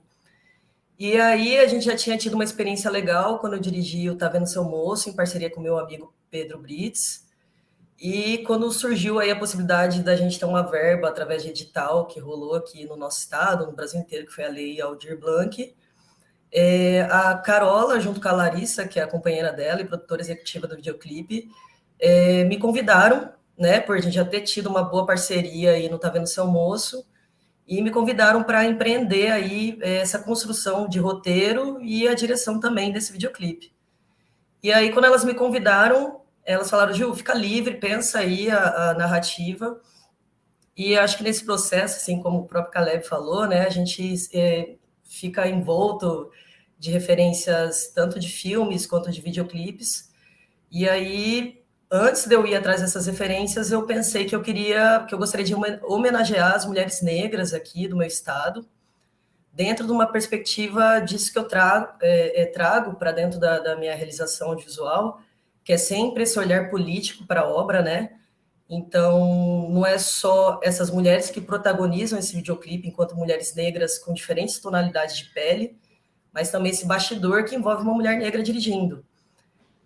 E aí a gente já tinha tido uma experiência legal quando eu dirigi o Tá Vendo Seu Moço, em parceria com meu amigo Pedro Brits. E quando surgiu aí a possibilidade da gente ter uma verba através de edital que rolou aqui no nosso estado, no Brasil inteiro, que foi a Lei Aldir Blanc, a Carola, junto com a Larissa, que é a companheira dela e produtora executiva do videoclipe, me convidaram, né, por a gente já ter tido uma boa parceria aí no Tá Vendo Seu Moço, e me convidaram para empreender aí essa construção de roteiro e a direção também desse videoclipe. E aí, quando elas me convidaram, elas falaram: Gil, fica livre, pensa aí a narrativa. E acho que nesse processo, assim como o próprio Caleb falou, né, a gente fica envolto de referências tanto de filmes quanto de videoclipes. E aí, antes de eu ir atrás dessas referências, eu pensei que eu gostaria de homenagear as mulheres negras aqui do meu estado, dentro de uma perspectiva disso que eu trago para dentro da minha realização audiovisual, que é sempre esse olhar político para a obra, né? Então, não é só essas mulheres que protagonizam esse videoclipe enquanto mulheres negras com diferentes tonalidades de pele, mas também esse bastidor que envolve uma mulher negra dirigindo.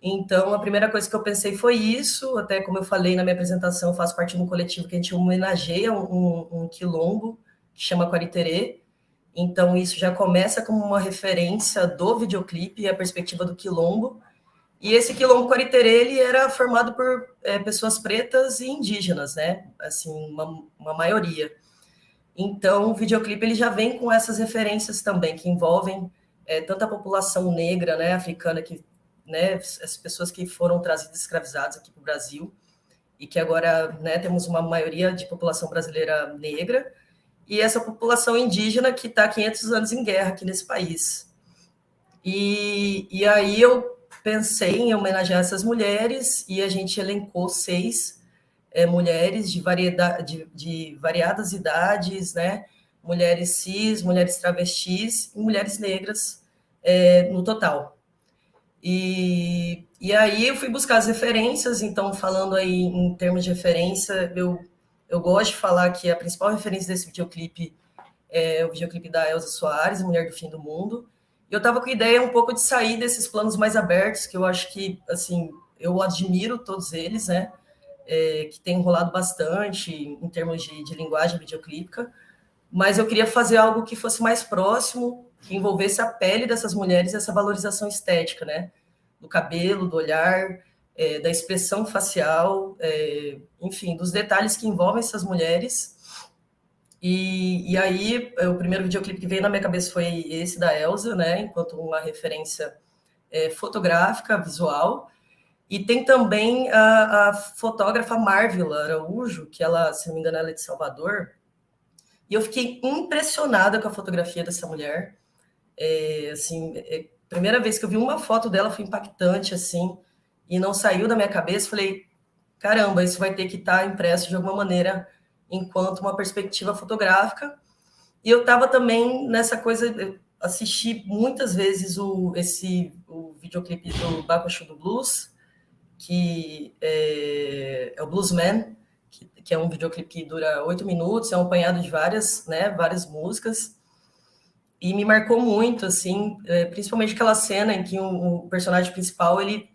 Então, a primeira coisa que eu pensei foi isso, até como eu falei na minha apresentação, eu faço parte de um coletivo que a gente homenageia um quilombo, que chama Quariterê. Então, isso já começa como uma referência do videoclipe e a perspectiva do quilombo. E esse quilombo Quariterê, ele era formado por pessoas pretas e indígenas, né? Assim, uma maioria. Então, o videoclipe ele já vem com essas referências também, que envolvem tanto a população negra, né, africana, que, né, as pessoas que foram trazidas escravizadas aqui para o Brasil, e que agora, né, temos uma maioria de população brasileira negra, e essa população indígena que está há 500 anos em guerra aqui nesse país. E aí eu pensei em homenagear essas mulheres, e a gente elencou 6 mulheres de variadas idades, né? Mulheres cis, mulheres travestis e mulheres negras no total. E aí eu fui buscar as referências, então, falando aí em termos de referência, eu gosto de falar que a principal referência desse videoclipe é o videoclipe da Elza Soares, Mulher do Fim do Mundo. E eu estava com a ideia um pouco de sair desses planos mais abertos, que eu acho que, assim, eu admiro todos eles, né? Que tem rolado bastante em termos de linguagem videoclípica, mas eu queria fazer algo que fosse mais próximo, que envolvesse a pele dessas mulheres e essa valorização estética, né? Do cabelo, do olhar, da expressão facial, enfim, dos detalhes que envolvem essas mulheres. E aí, o primeiro videoclipe que veio na minha cabeça foi esse da Elza, né? Enquanto uma referência fotográfica, visual. E tem também a fotógrafa Marvila Araújo, que ela, se não me engano, ela é de Salvador. E eu fiquei impressionada com a fotografia dessa mulher. Primeira vez que eu vi uma foto dela foi impactante, assim, e não saiu da minha cabeça. Falei, caramba, isso vai ter que estar impresso de alguma maneira enquanto uma perspectiva fotográfica. E eu estava também nessa coisa, eu assisti muitas vezes o videoclipe do Bakushu do Blues, que é o Bluesman, que é um videoclipe que dura 8 minutos, é um apanhado de várias músicas, e me marcou muito, assim, principalmente aquela cena em que o personagem principal, ele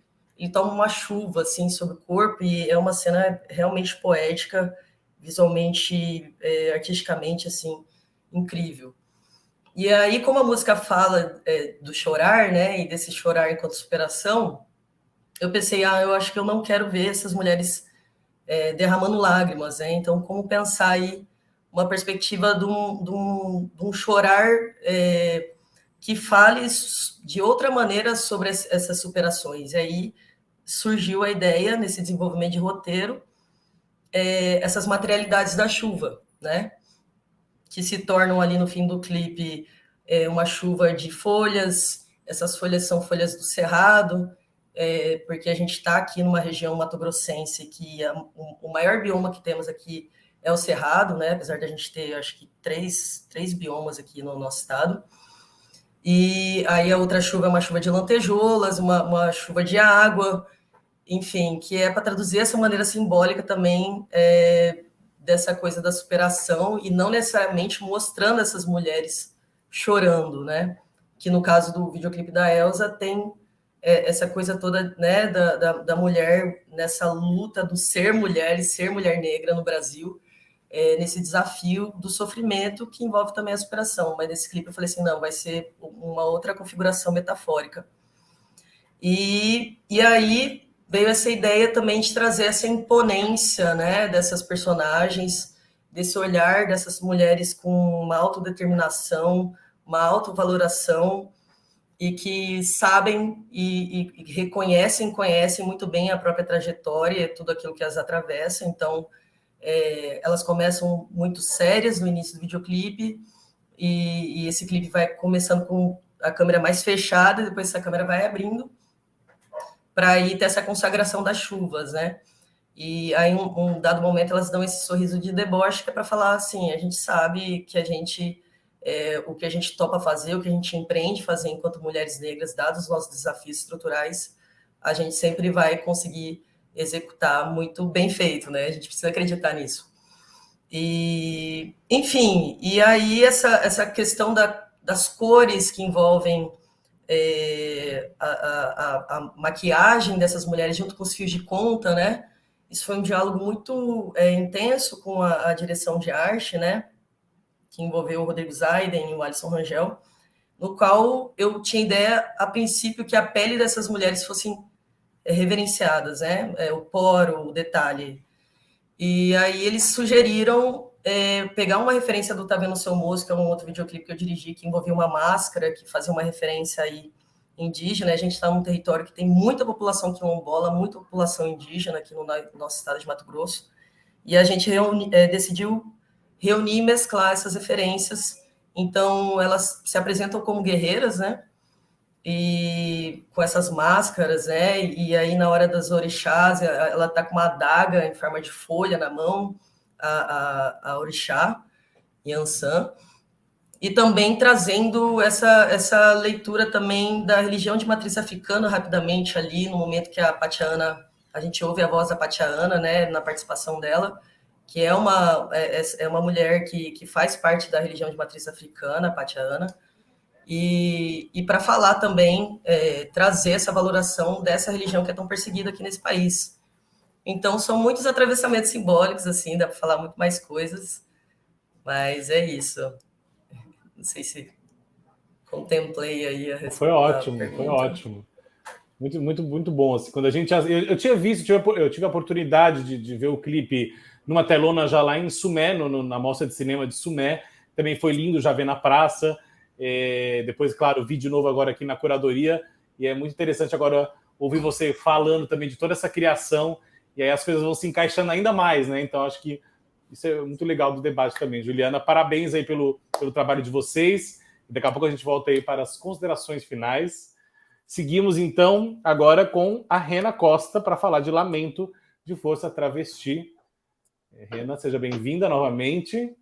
toma uma chuva, assim, sobre o corpo, e é uma cena realmente poética, visualmente, artisticamente, assim, incrível. E aí, como a música fala do chorar, né, e desse chorar enquanto superação, eu pensei, eu acho que eu não quero ver essas mulheres derramando lágrimas, né? Então, como pensar aí uma perspectiva de um chorar que fale de outra maneira sobre essas superações. E aí surgiu a ideia, nesse desenvolvimento de roteiro, essas materialidades da chuva, né? Que se tornam ali no fim do clipe uma chuva de folhas. Essas folhas são folhas do cerrado, porque a gente está aqui numa região mato-grossense que o maior bioma que temos aqui é o cerrado, né? Apesar de a gente ter, acho que, três biomas aqui no nosso estado. E aí a outra chuva é uma chuva de lantejoulas, uma chuva de água, enfim, que é para traduzir essa maneira simbólica também dessa coisa da superação, e não necessariamente mostrando essas mulheres chorando, né? Que no caso do videoclipe da Elza tem essa coisa toda, né, da mulher nessa luta do ser mulher e ser mulher negra no Brasil, nesse desafio do sofrimento que envolve também a superação. Mas nesse clipe eu falei assim, não, vai ser uma outra configuração metafórica. E aí veio essa ideia também de trazer essa imponência, né, dessas personagens, desse olhar dessas mulheres com uma autodeterminação, uma autovaloração, e que sabem e conhecem muito bem a própria trajetória e tudo aquilo que as atravessa. Então, elas começam muito sérias no início do videoclipe, e esse clipe vai começando com a câmera mais fechada, e depois essa câmera vai abrindo, para aí ter essa consagração das chuvas, né? E aí, um dado momento, elas dão esse sorriso de deboche, que é para falar assim, a gente sabe que a gente o que a gente topa fazer, o que a gente empreende fazer enquanto mulheres negras, dados os nossos desafios estruturais, a gente sempre vai conseguir executar muito bem feito, né? A gente precisa acreditar nisso. E, enfim, e aí essa questão das cores que envolvem a maquiagem dessas mulheres junto com os fios de conta, né? Isso foi um diálogo muito intenso com a direção de arte, né? Que envolveu o Rodrigo Zaiden e o Alisson Rangel, no qual eu tinha ideia, a princípio, que a pele dessas mulheres fossem reverenciadas, né? O poro, o detalhe. E aí eles sugeriram pegar uma referência do Tá Vendo Seu Moço, que é um outro videoclipe que eu dirigi, que envolvia uma máscara, que fazia uma referência aí indígena. A gente está num território que tem muita população quilombola, muita população indígena aqui no nosso estado de Mato Grosso, e a gente decidiu reunir e mesclar essas referências. Então, elas se apresentam como guerreiras, né? E com essas máscaras, né? E aí, na hora das orixás, ela tá com uma adaga em forma de folha na mão, a orixá, Yansan, e também trazendo essa leitura também da religião de matriz africana rapidamente ali, no momento que a Pachana, a gente ouve a voz da Pachana, né, na participação dela, que é uma mulher que faz parte da religião de matriz africana, a Pachana, e para falar também, trazer essa valoração dessa religião que é tão perseguida aqui nesse país. Então, são muitos atravessamentos simbólicos, assim, dá para falar muito mais coisas, mas é isso. Não sei se contemplei aí a resposta. Foi ótimo, foi ótimo. Muito, muito, muito bom. Assim, quando a gente, eu tinha visto, eu tive a oportunidade de ver o clipe numa telona já lá em Sumé, na Mostra de Cinema de Sumé. Também foi lindo já ver na praça. Depois, claro, vi de novo agora aqui na curadoria. E é muito interessante agora ouvir você falando também de toda essa criação. E aí as coisas vão se encaixando ainda mais, né? Então, acho que isso é muito legal do debate também. Juliana, parabéns aí pelo trabalho de vocês. Daqui a pouco a gente volta aí para as considerações finais. Seguimos, então, agora com a Rena Costa para falar de Lamento de Força Travesti. Rena, seja bem-vinda novamente.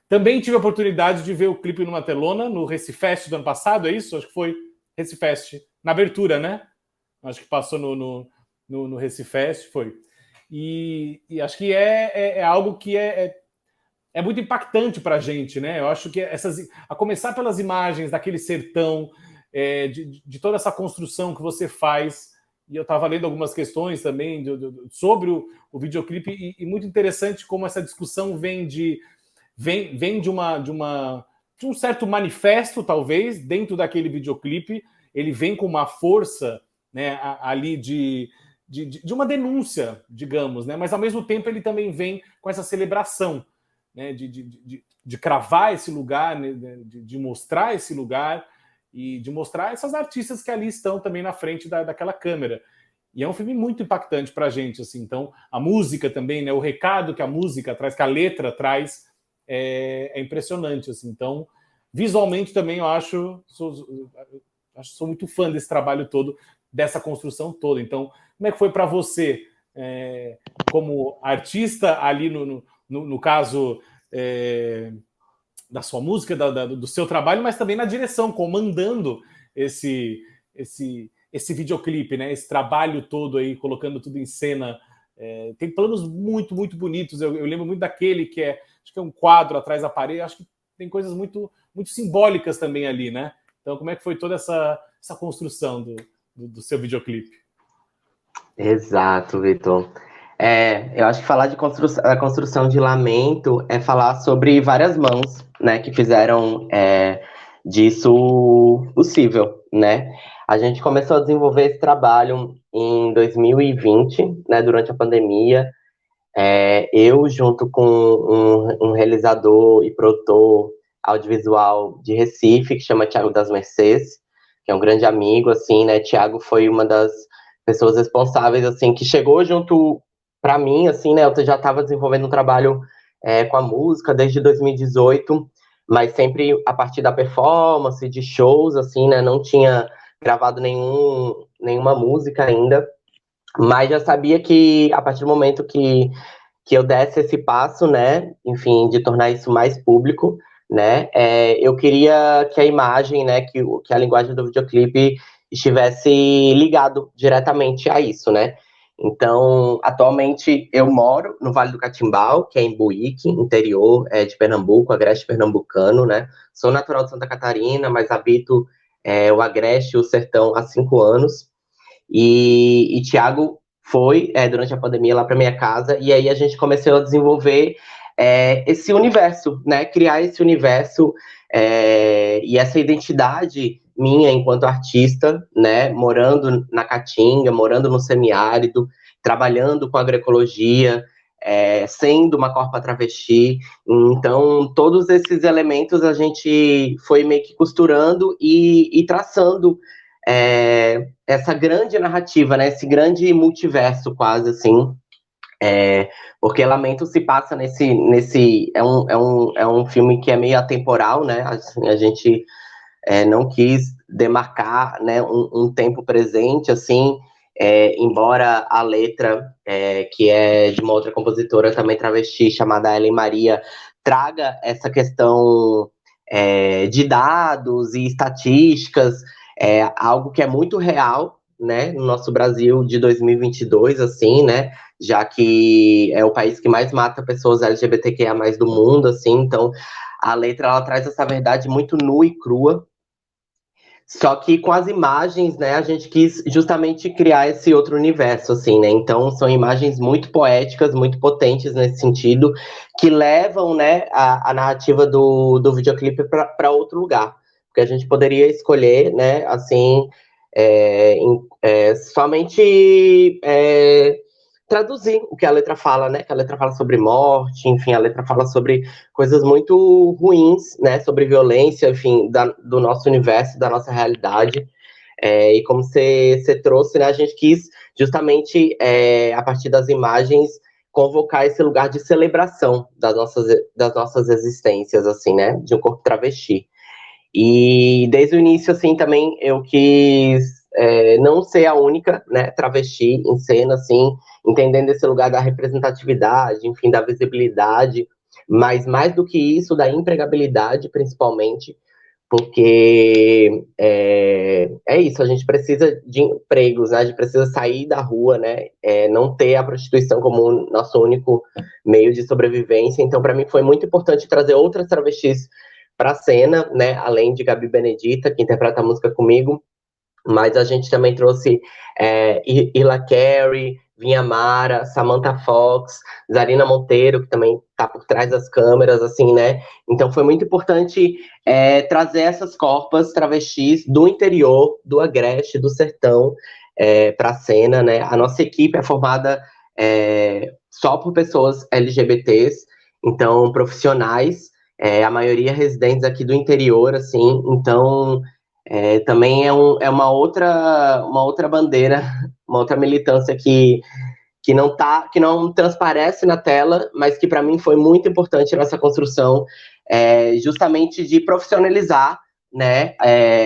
Também tive a oportunidade de ver o clipe numa telona no Recifest do ano passado, é isso? Acho que foi Recifest, na abertura, né? Acho que passou no Recifest, foi. E acho que é algo que é muito impactante para a gente, né? Eu acho que a começar pelas imagens daquele sertão, de toda essa construção que você faz, e eu estava lendo algumas questões também sobre o videoclipe, e muito interessante como essa discussão vem de um certo manifesto, talvez, dentro daquele videoclipe. Ele vem com uma força, né, ali de uma denúncia, digamos, né? Mas ao mesmo tempo ele também vem com essa celebração, né, de cravar esse lugar, né, de mostrar esse lugar e de mostrar essas artistas que ali estão também na frente daquela câmera. E é um filme muito impactante para a gente, assim. Então, a música também, né, o recado que a música traz, que a letra traz, é impressionante, assim. Então, visualmente também eu sou muito fã desse trabalho todo, dessa construção toda. Então, como é que foi para você, como artista ali no caso da sua música, do seu trabalho, mas também na direção, comandando esse videoclipe, né? Esse trabalho todo aí, colocando tudo em cena. Tem planos muito, muito bonitos. Eu lembro muito daquele que acho que é um quadro atrás da parede. Acho que tem coisas muito, muito simbólicas também ali, né? Então, como é que foi toda essa construção do seu videoclipe? Exato, Vitor. Eu acho que falar da construção de Lamento é falar sobre várias mãos, né, que fizeram disso possível, né? A gente começou a desenvolver esse trabalho em 2020, né, durante a pandemia. Eu, junto com um realizador e produtor audiovisual de Recife, que chama Thiago das Mercês, que é um grande amigo, assim, né? Thiago foi uma das pessoas responsáveis, assim, que chegou junto para mim, assim, né? Eu já estava desenvolvendo um trabalho com a música desde 2018, mas sempre a partir da performance, de shows, assim, né? Não tinha gravado nenhuma música ainda, mas já sabia que a partir do momento que eu desse esse passo, né? Enfim, de tornar isso mais público, né, eu queria que a imagem, né, que a linguagem do videoclipe estivesse ligado diretamente a isso, né. Então, atualmente, eu moro no Vale do Catimbau, que é em Buíque, interior de Pernambuco, agreste pernambucano, né. Sou natural de Santa Catarina, mas habito o agreste e o sertão há 5 anos. E Thiago foi, durante a pandemia, lá para minha casa, e aí a gente começou a desenvolver esse universo, né? Criar esse universo e essa identidade minha enquanto artista, né? Morando na Caatinga, morando no semiárido, trabalhando com agroecologia, sendo uma corpa travesti. Então, todos esses elementos a gente foi meio que costurando e traçando essa grande narrativa, né? Esse grande multiverso, quase assim. Porque Lamento se passa nesse é um filme que é meio atemporal, né? Assim, a gente não quis demarcar, né, um tempo presente, assim, embora a letra, que é de uma outra compositora também travesti, chamada Ellen Maria, traga essa questão de dados e estatísticas, algo que é muito real, né, no nosso Brasil de 2022, assim, né, já que é o país que mais mata pessoas LGBTQIA+ do mundo, assim, então a letra, ela traz essa verdade muito nua e crua, só que com as imagens, né, a gente quis justamente criar esse outro universo, assim, né, então são imagens muito poéticas, muito potentes nesse sentido, que levam, né, a narrativa do videoclipe para outro lugar, porque a gente poderia escolher, né, assim, somente traduzir o que a letra fala, né, que a letra fala sobre morte, enfim, a letra fala sobre coisas muito ruins, né, sobre violência, enfim, do nosso universo, da nossa realidade, e como você trouxe, né, a gente quis justamente, a partir das imagens, convocar esse lugar de celebração das nossas existências, assim, né, de um corpo travesti. E desde o início, assim, também eu quis não ser a única, né, travesti em cena, assim, entendendo esse lugar da representatividade, enfim, da visibilidade, mas mais do que isso, da empregabilidade, principalmente, porque é isso, a gente precisa de empregos, né, a gente precisa sair da rua, né, não ter a prostituição como nosso único meio de sobrevivência. Então, para mim, foi muito importante trazer outras travestis para a cena, né, além de Gabi Benedita, que interpreta a música comigo, mas a gente também trouxe Ila Carey, Vinha Mara, Samantha Fox, Zarina Monteiro, que também está por trás das câmeras, assim, né? Então foi muito importante trazer essas corpas travestis do interior, do agreste, do sertão, para a cena, né? A nossa equipe é formada só por pessoas LGBTs, então profissionais, a maioria residentes aqui do interior, assim, então também é uma outra bandeira, uma outra militância que não transparece na tela, mas que para mim foi muito importante nessa construção, justamente de profissionalizar, né,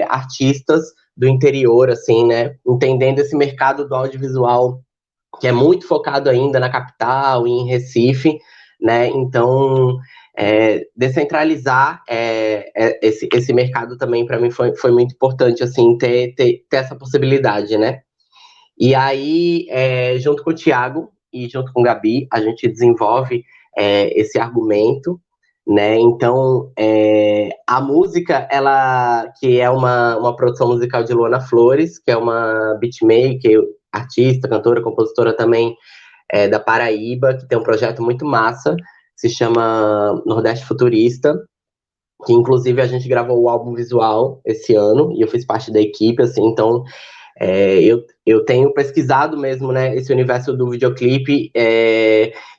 artistas do interior, assim, né, entendendo esse mercado do audiovisual que é muito focado ainda na capital e em Recife, né, então descentralizar esse mercado também para mim foi muito importante, assim, ter essa possibilidade, né. E aí, junto com o Thiago e junto com o Gabi, a gente desenvolve esse argumento, né? Então, a música, ela, que é uma produção musical de Luana Flores, que é uma beatmaker, artista, cantora, compositora também da Paraíba, que tem um projeto muito massa, se chama Nordeste Futurista, que inclusive a gente gravou o álbum visual esse ano, e eu fiz parte da equipe, assim, então eu tenho pesquisado mesmo, né, esse universo do videoclipe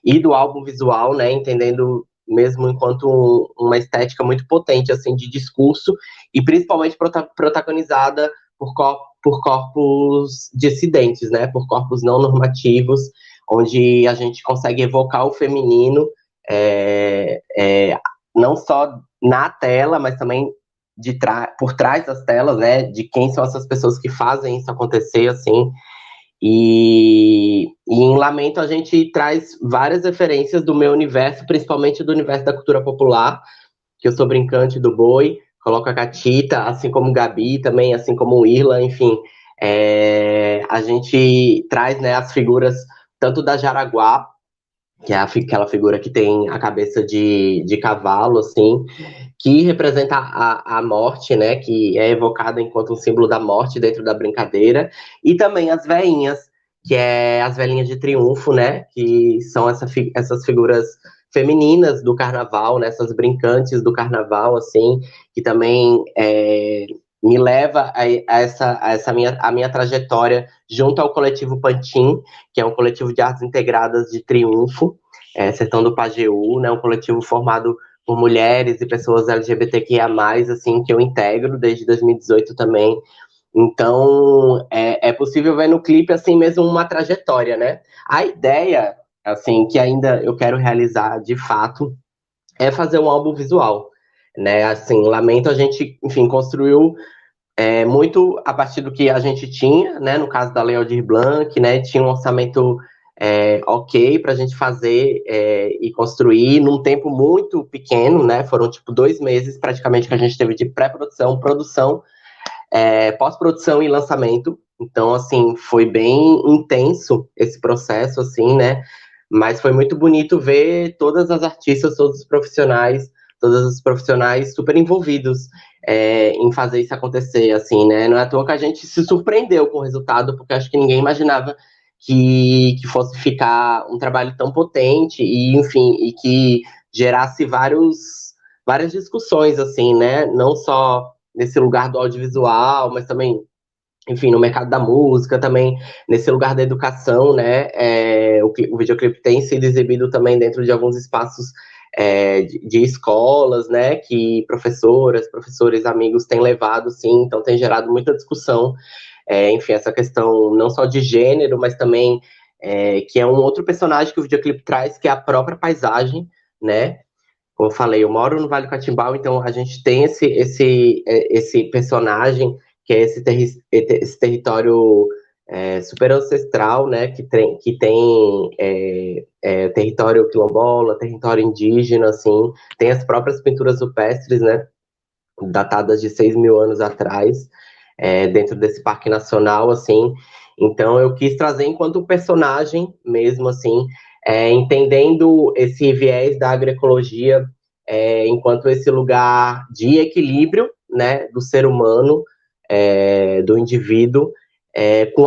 e do álbum visual, né, entendendo mesmo enquanto uma estética muito potente, assim, de discurso, e principalmente protagonizada por corpos dissidentes, né, por corpos não normativos, onde a gente consegue evocar o feminino, não só na tela, mas também por trás das telas, né, de quem são essas pessoas que fazem isso acontecer, assim, e em Lamento a gente traz várias referências do meu universo, principalmente do universo da cultura popular, que eu sou brincante do boi, coloco a Catita, assim como o Gabi também, assim como o Irla, enfim. A gente traz, né, as figuras tanto da Jaraguá, que é aquela figura que tem a cabeça de cavalo, assim, que representa a morte, né, que é evocada enquanto um símbolo da morte dentro da brincadeira, e também as veinhas, que é as velhinhas de triunfo, né, que são essas figuras femininas do carnaval, né, essas brincantes do carnaval, assim, que também me leva a essa minha trajetória junto ao coletivo Pantin, que é um coletivo de artes integradas de triunfo, Sertão do Pajeú, né, um coletivo formado por mulheres e pessoas LGBTQIA+, assim, que eu integro desde 2018 também. Então, é possível ver no clipe, assim, mesmo uma trajetória, né? A ideia, assim, que ainda eu quero realizar, de fato, é fazer um álbum visual, né? Assim, Lamento, a gente, enfim, construiu muito a partir do que a gente tinha, né? No caso da Lei Aldir Blanc, né? Tinha um orçamento ok para a gente fazer e construir num tempo muito pequeno, né? Foram, tipo, 2 meses, praticamente, que a gente teve de pré-produção, produção, pós-produção e lançamento. Então, assim, foi bem intenso esse processo, assim, né? Mas foi muito bonito ver todas as artistas, todos os profissionais super envolvidos em fazer isso acontecer, assim, né? Não é à toa que a gente se surpreendeu com o resultado, porque acho que ninguém imaginava que fosse ficar um trabalho tão potente e, enfim, e que gerasse várias discussões, assim, né? Não só nesse lugar do audiovisual, mas também, enfim, no mercado da música, também nesse lugar da educação, né? O videoclipe tem sido exibido também dentro de alguns espaços de escolas, né? Que professores, amigos têm levado, sim, então tem gerado muita discussão. Enfim, essa questão não só de gênero, mas também que é um outro personagem que o videoclipe traz, que é a própria paisagem, né? Como eu falei, eu moro no Vale do Catimbau, então a gente tem esse personagem, que é esse território super ancestral, né, que tem território quilombola, território indígena, assim, tem as próprias pinturas rupestres, né, datadas de 6.000 anos atrás, dentro desse parque nacional, assim. Então eu quis trazer enquanto personagem mesmo, assim, entendendo esse viés da agroecologia enquanto esse lugar de equilíbrio, né, do ser humano, do indivíduo, com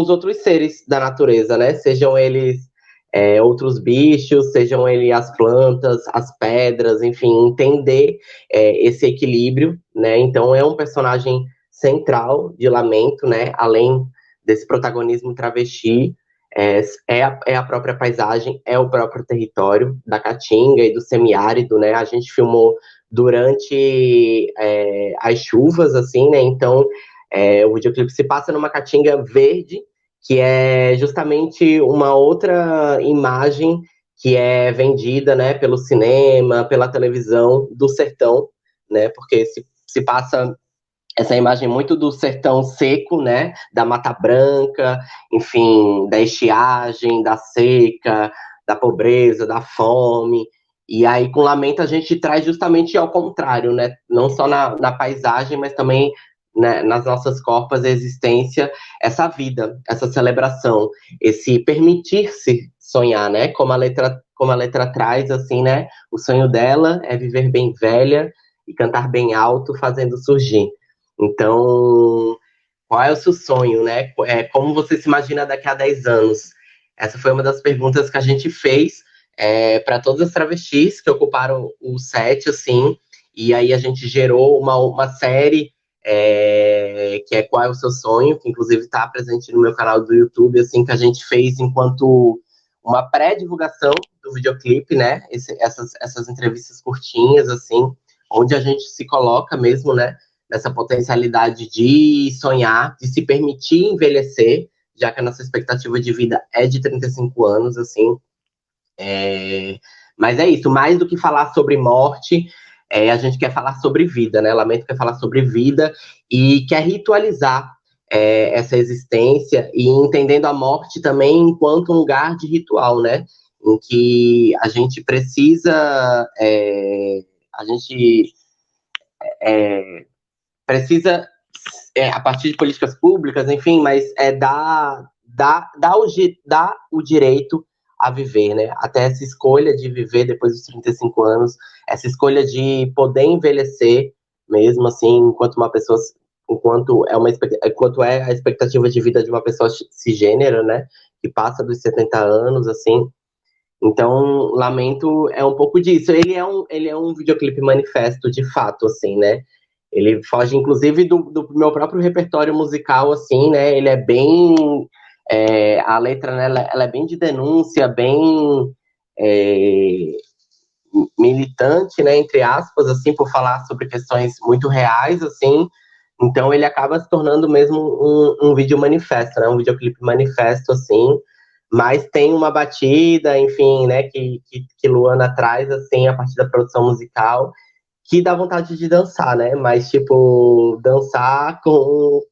os outros seres da natureza, né, sejam eles outros bichos, sejam eles as plantas, as pedras, enfim, entender esse equilíbrio, né. Então é um personagem central de Lamento, né, além desse protagonismo travesti, é a própria paisagem, é o próprio território da Caatinga e do semiárido, né? A gente filmou durante as chuvas, assim, né? Então, o videoclipe se passa numa Caatinga verde, que é justamente uma outra imagem que é vendida, né, pelo cinema, pela televisão do sertão, né? Porque se passa essa imagem muito do sertão seco, né, da Mata Branca, enfim, da estiagem, da seca, da pobreza, da fome. E aí, com Lamento, a gente traz justamente ao contrário, né, não só na paisagem, mas também, né, nas nossas corpas, a existência, essa vida, essa celebração, esse permitir-se sonhar, né, como a letra traz, assim, né, o sonho dela é viver bem velha e cantar bem alto, fazendo surgir. Então, qual é o seu sonho, né? Como você se imagina daqui a 10 anos? Essa foi uma das perguntas que a gente fez para todas as travestis que ocuparam o set, assim, e aí a gente gerou uma série que é Qual é o Seu Sonho, que inclusive está presente no meu canal do YouTube, assim, que a gente fez enquanto uma pré-divulgação do videoclipe, né? Essas entrevistas curtinhas, assim, onde a gente se coloca mesmo, né? Dessa potencialidade de sonhar, de se permitir envelhecer, já que a nossa expectativa de vida é de 35 anos, assim. Mas é isso, mais do que falar sobre morte, a gente quer falar sobre vida, né? Lamento quer falar sobre vida e quer ritualizar essa existência e entendendo a morte também enquanto um lugar de ritual, né? em que a gente precisa, precisa, a partir de políticas públicas, enfim, mas dar o direito a viver, né? Até essa escolha de viver depois dos 35 anos, essa escolha de poder envelhecer, mesmo assim, enquanto é a expectativa de vida de uma pessoa cisgênera, né? Que passa dos 70 anos, assim. Então, Lamento é um pouco disso. Ele é um videoclipe manifesto, de fato, assim, né? Ele foge, inclusive, do meu próprio repertório musical, assim, né? Ele é bem... a letra, né, ela é bem de denúncia, bem militante, né, entre aspas, assim, por falar sobre questões muito reais, assim. Então, ele acaba se tornando mesmo um vídeo manifesto, né? Um videoclipe manifesto, assim. Mas tem uma batida, enfim, né, que Luana traz, assim, a partir da produção musical, que dá vontade de dançar, né? Mas, tipo, dançar com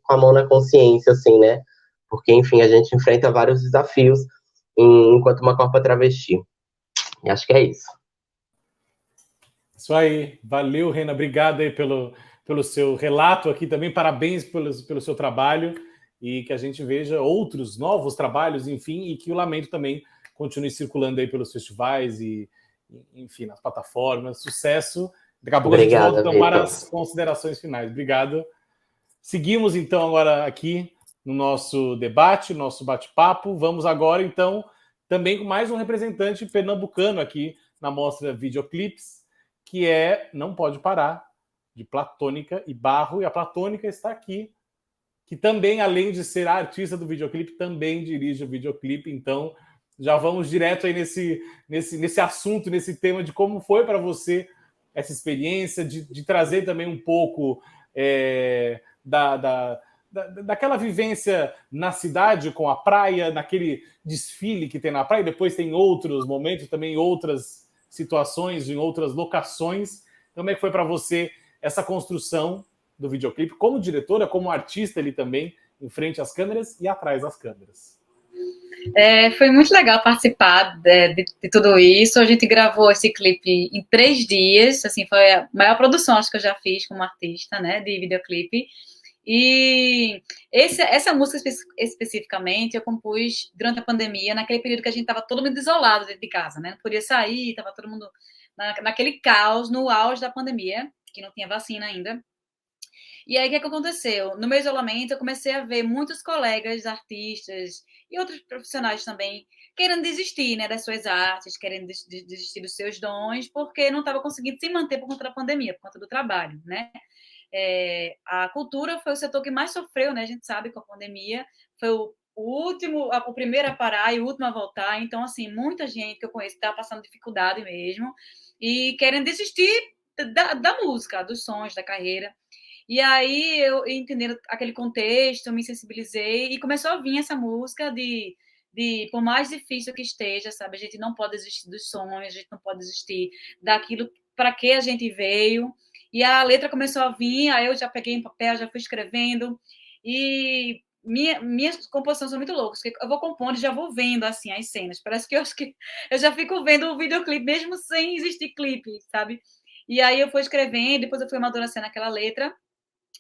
a mão na consciência, assim, né? Porque, enfim, a gente enfrenta vários desafios enquanto uma corpa travesti. E acho que é isso. Isso aí. Valeu, Rena. Obrigado aí pelo seu relato aqui também. Parabéns pelo seu trabalho e que a gente veja outros novos trabalhos, enfim, e que o Lamento também continue circulando aí pelos festivais e, enfim, nas plataformas. Sucesso. Daqui a pouco a gente volta então para as considerações finais. Obrigado. Seguimos então agora aqui no nosso debate, nosso bate-papo. Vamos agora então também com mais um representante pernambucano aqui na mostra Videoclips, que é Não Pode Parar, de Platônica e Barro. E a Platônica está aqui, que também, além de ser a artista do videoclipe, também dirige o videoclipe. Então, já vamos direto aí nesse assunto, nesse tema de como foi para você essa experiência, de trazer também um pouco daquela vivência na cidade com a praia, naquele desfile que tem na praia. Depois tem outros momentos, também outras situações, em outras locações. Como é que foi para você essa construção do videoclipe, como diretora, como artista ali também, em frente às câmeras e atrás das câmeras? Foi muito legal participar de tudo isso. A gente gravou esse clipe em 3 dias, assim, foi a maior produção, acho que eu já fiz como artista, né, de videoclipe. E essa música especificamente eu compus durante a pandemia, naquele período que a gente estava todo mundo isolado dentro de casa, né, não podia sair, estava todo mundo naquele caos, no auge da pandemia, que não tinha vacina ainda. E aí, o que aconteceu? No meu isolamento, eu comecei a ver muitos colegas artistas e outros profissionais também querendo desistir, né, das suas artes, querendo desistir dos seus dons, porque não estava conseguindo se manter por conta da pandemia, por conta do trabalho, né? A cultura foi o setor que mais sofreu, né? A gente sabe, com a pandemia, foi o primeiro a parar e o último a voltar. Então, assim, muita gente que eu conheço está passando dificuldade mesmo e querem desistir da música, dos sons, da carreira. E aí, eu entendendo aquele contexto, me sensibilizei e começou a vir essa música de por mais difícil que esteja, sabe? A gente não pode desistir dos sonhos, a gente não pode desistir daquilo para que a gente veio. E a letra começou a vir, aí eu já peguei em papel, já fui escrevendo. E minhas composições são muito loucas, porque eu vou compondo e já vou vendo, assim, as cenas. Parece que eu já fico vendo o videoclipe, mesmo sem existir clipe, sabe? E aí eu fui escrevendo, depois eu fui amadurecendo aquela letra,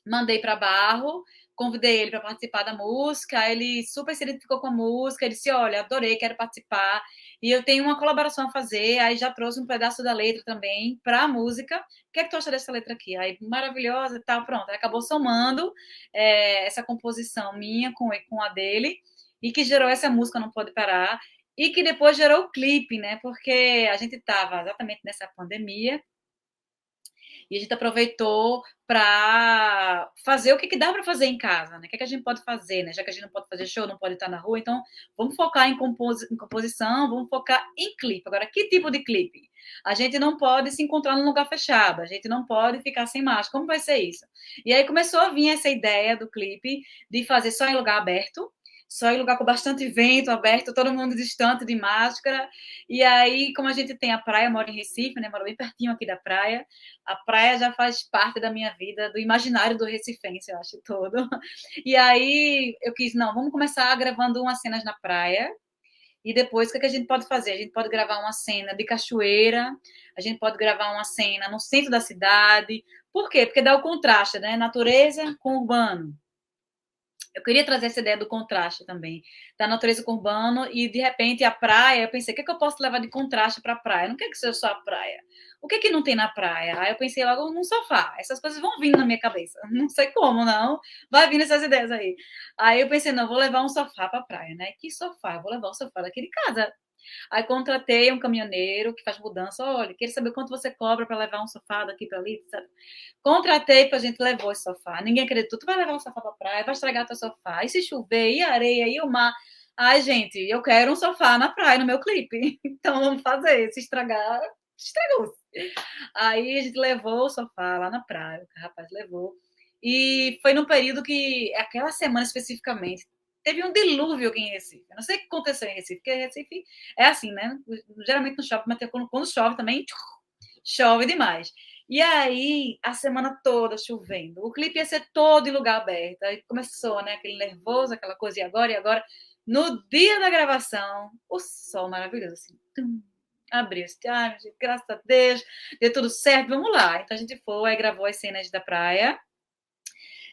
mandei para Barro, convidei ele para participar da música, ele super se identificou com a música, ele disse, olha, adorei, quero participar, e eu tenho uma colaboração a fazer, aí já trouxe um pedaço da letra também para a música. O que é que tu acha dessa letra aqui? Aí, maravilhosa e tal, pronto, aí acabou somando essa composição minha com a dele, e que gerou essa música Não Pode Parar, e que depois gerou o clipe, né, porque a gente estava exatamente nessa pandemia, e a gente aproveitou para fazer o que dá para fazer em casa, né? O que a gente pode fazer, né? Já que a gente não pode fazer show, não pode estar na rua, então vamos focar em composição, vamos focar em clipe. Agora, que tipo de clipe? A gente não pode se encontrar num lugar fechado, a gente não pode ficar sem máscara. Como vai ser isso? E aí começou a vir essa ideia do clipe de fazer só em lugar aberto, só em lugar com bastante vento aberto, todo mundo distante de máscara. E aí, como a gente tem a praia, eu moro em Recife, né? Moro bem pertinho aqui da praia. A praia já faz parte da minha vida, do imaginário do recifense, eu acho, todo. E aí eu quis, não, vamos começar gravando umas cenas na praia E depois, o que a gente pode fazer? A gente pode gravar uma cena de cachoeira, a gente pode gravar uma cena no centro da cidade. Por quê? Porque dá o contraste, né? Natureza com urbano. Eu queria trazer essa ideia do contraste também, da natureza com o urbano, e de repente a praia, eu pensei, o que eu posso levar de contraste para a praia? Eu não quero que seja só a praia. O que não tem na praia? Aí eu pensei logo num sofá. Essas coisas vão vindo na minha cabeça. Não sei como, não. Vai vindo essas ideias aí. Aí eu pensei, não, vou levar um sofá para a praia, né? Que sofá? Eu vou levar o sofá daqui de casa. Aí contratei um caminhoneiro que faz mudança. Olha, queria saber quanto você cobra para levar um sofá daqui para ali, sabe? Contratei para a gente levou esse sofá. Ninguém acreditou. Tu vai levar um sofá para a praia, vai estragar teu sofá. E se chover, e areia, e o mar. Ai, gente, eu quero um sofá na praia no meu clipe. Então vamos fazer. Se estragar, estragou. Aí a gente levou o sofá lá na praia. O rapaz levou. E foi num período que, aquela semana especificamente, teve um dilúvio aqui em Recife. Eu não sei o que aconteceu em Recife, porque Recife é assim, né? Geralmente não chove, mas quando chove também, chove demais. E aí, a semana toda chovendo. O clipe ia ser todo em lugar aberto. Aí começou, né? Aquele nervoso, aquela coisa, e agora? No dia da gravação, o sol maravilhoso, assim. Abriu-se. Ai, gente, graças a Deus, deu tudo certo, vamos lá. Então a gente foi, aí gravou as cenas da praia.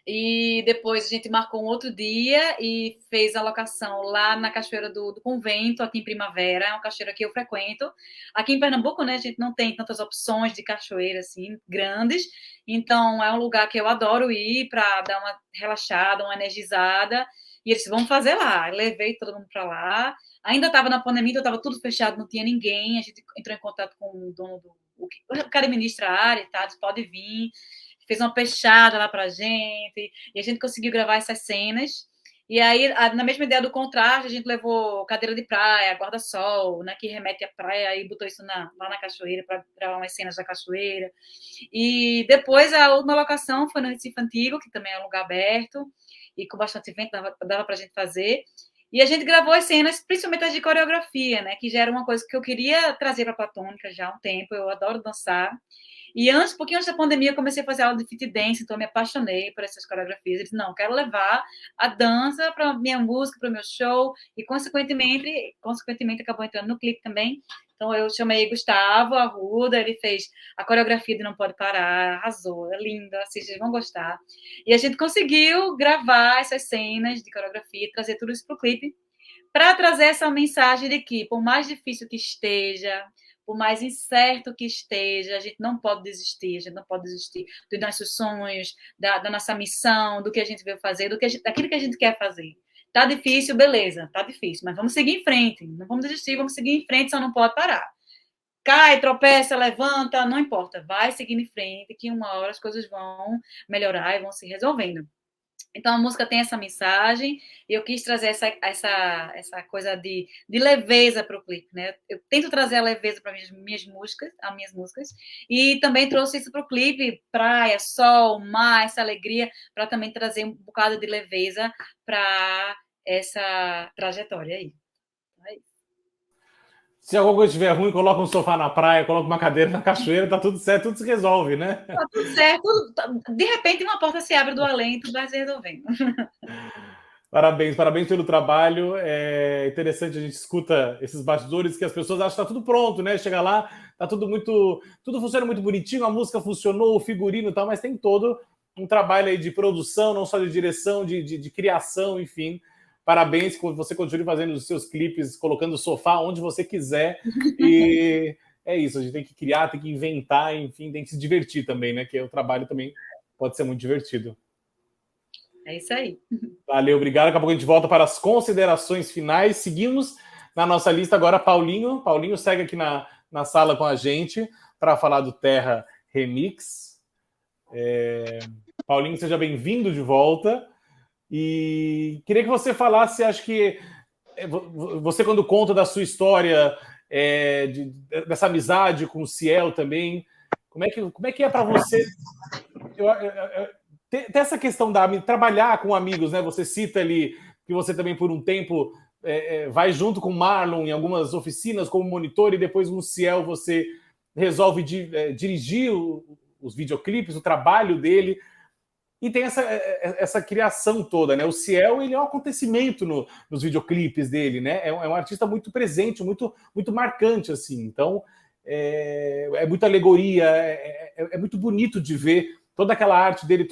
E depois a gente marcou um outro dia e fez a locação lá na Cachoeira do Convento, aqui em Primavera. É uma cachoeira que eu frequento. Aqui em Pernambuco, né, a gente não tem tantas opções de cachoeira assim grandes. Então é um lugar que eu adoro ir para dar uma relaxada, uma energizada. E eles vão fazer lá. Eu levei todo mundo para lá. Ainda estava na pandemia, então estava tudo fechado, não tinha ninguém. A gente entrou em contato com o dono o cara administra a área, tá? Disse, pode vir. Fez uma peixada lá pra gente, e a gente conseguiu gravar essas cenas. E aí, na mesma ideia do contraste, a gente levou cadeira de praia, guarda-sol, né, que remete à praia, e botou isso lá na cachoeira, para gravar umas cenas da cachoeira. E depois, a última locação foi no Recife Antigo, que também é um lugar aberto, e com bastante vento, dava pra gente fazer. E a gente gravou as cenas, principalmente as de coreografia, né, que já era uma coisa que eu queria trazer para a Platônica já há um tempo, eu adoro dançar. E um pouquinho antes da pandemia, eu comecei a fazer aula de fit dance, então eu me apaixonei por essas coreografias. Eu disse, não, quero levar a dança para minha música, para o meu show, e consequentemente acabou entrando no clipe também. Então eu chamei Gustavo Arruda, ele fez a coreografia de Não Pode Parar, arrasou, é lindo, vocês vão gostar. E a gente conseguiu gravar essas cenas de coreografia, trazer tudo isso para o clipe, para trazer essa mensagem de que, por mais difícil que esteja, por mais incerto que esteja, a gente não pode desistir, dos nossos sonhos, da nossa missão, do que a gente veio fazer, daquilo que a gente quer fazer. Tá difícil, beleza, tá difícil, mas vamos seguir em frente, não vamos desistir, vamos seguir em frente, só não pode parar. Cai, tropeça, levanta, não importa, vai seguindo em frente, que uma hora as coisas vão melhorar e vão se resolvendo. Então, a música tem essa mensagem, e eu quis trazer essa coisa de leveza para o clipe, né? Eu tento trazer a leveza para as minhas músicas, e também trouxe isso para o clipe, praia, sol, mar, essa alegria, para também trazer um bocado de leveza para essa trajetória aí. Se alguma coisa estiver ruim, coloca um sofá na praia, coloca uma cadeira na cachoeira, tá tudo certo, tudo se resolve, né? Tá tudo certo. De repente, uma porta se abre do além, tudo vai se resolvendo. Parabéns pelo trabalho. É interessante, a gente escuta esses bastidores que as pessoas acham que tá tudo pronto, né? Chega lá, tá tudo funciona muito bonitinho, a música funcionou, o figurino e tal, mas tem todo um trabalho aí de produção, não só de direção, de criação, enfim. Parabéns, que você continue fazendo os seus clipes, colocando o sofá onde você quiser. E é isso, a gente tem que criar, tem que inventar, enfim, tem que se divertir também, né? Que o trabalho também pode ser muito divertido. É isso aí. Valeu, obrigado. Daqui a pouco a gente volta para as considerações finais. Seguimos na nossa lista agora, Paulinho. Paulinho segue aqui na sala com a gente para falar do Terra Remix. Paulinho, seja bem-vindo de volta. E queria que você falasse, acho que você, quando conta da sua história, dessa amizade com o Ciel também, como é que é para você ter essa questão de trabalhar com amigos, né? Você cita ali que você também, por um tempo, vai junto com o Marlon em algumas oficinas como monitor, e depois no Ciel você resolve dirigir os videoclipes, o trabalho dele. E tem essa criação toda, né? O Ciel, ele é um acontecimento nos videoclipes dele, né? É um artista muito presente, muito, muito marcante, assim. Então, é muita alegoria, é muito bonito de ver toda aquela arte dele,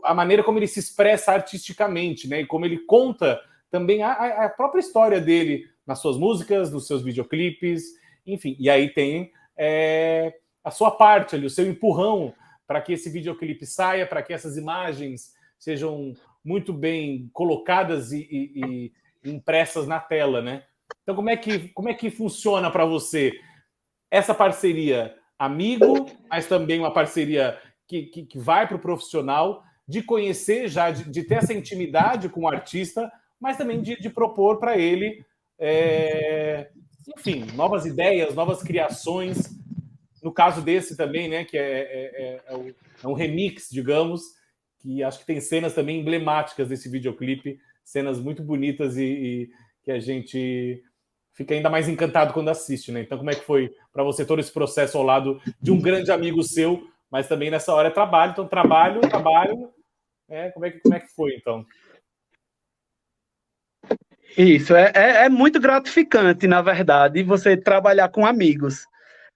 a maneira como ele se expressa artisticamente, né? E como ele conta também a própria história dele nas suas músicas, nos seus videoclipes, enfim. E aí tem a sua parte ali, o seu empurrão para que esse videoclipe saia, para que essas imagens sejam muito bem colocadas e impressas na tela, né? Então, como é que funciona para você essa parceria amigo, mas também uma parceria que vai para o profissional, de conhecer já, de ter essa intimidade com o artista, mas também de propor para ele, enfim, novas ideias, novas criações. No caso desse também, né, que é um remix, digamos, que acho que tem cenas também emblemáticas desse videoclipe, cenas muito bonitas e que a gente fica ainda mais encantado quando assiste, né? Então, como é que foi para você todo esse processo ao lado de um grande amigo seu, mas também nessa hora é trabalho, então trabalho, como é que foi, então? Isso, é muito gratificante, na verdade, você trabalhar com amigos,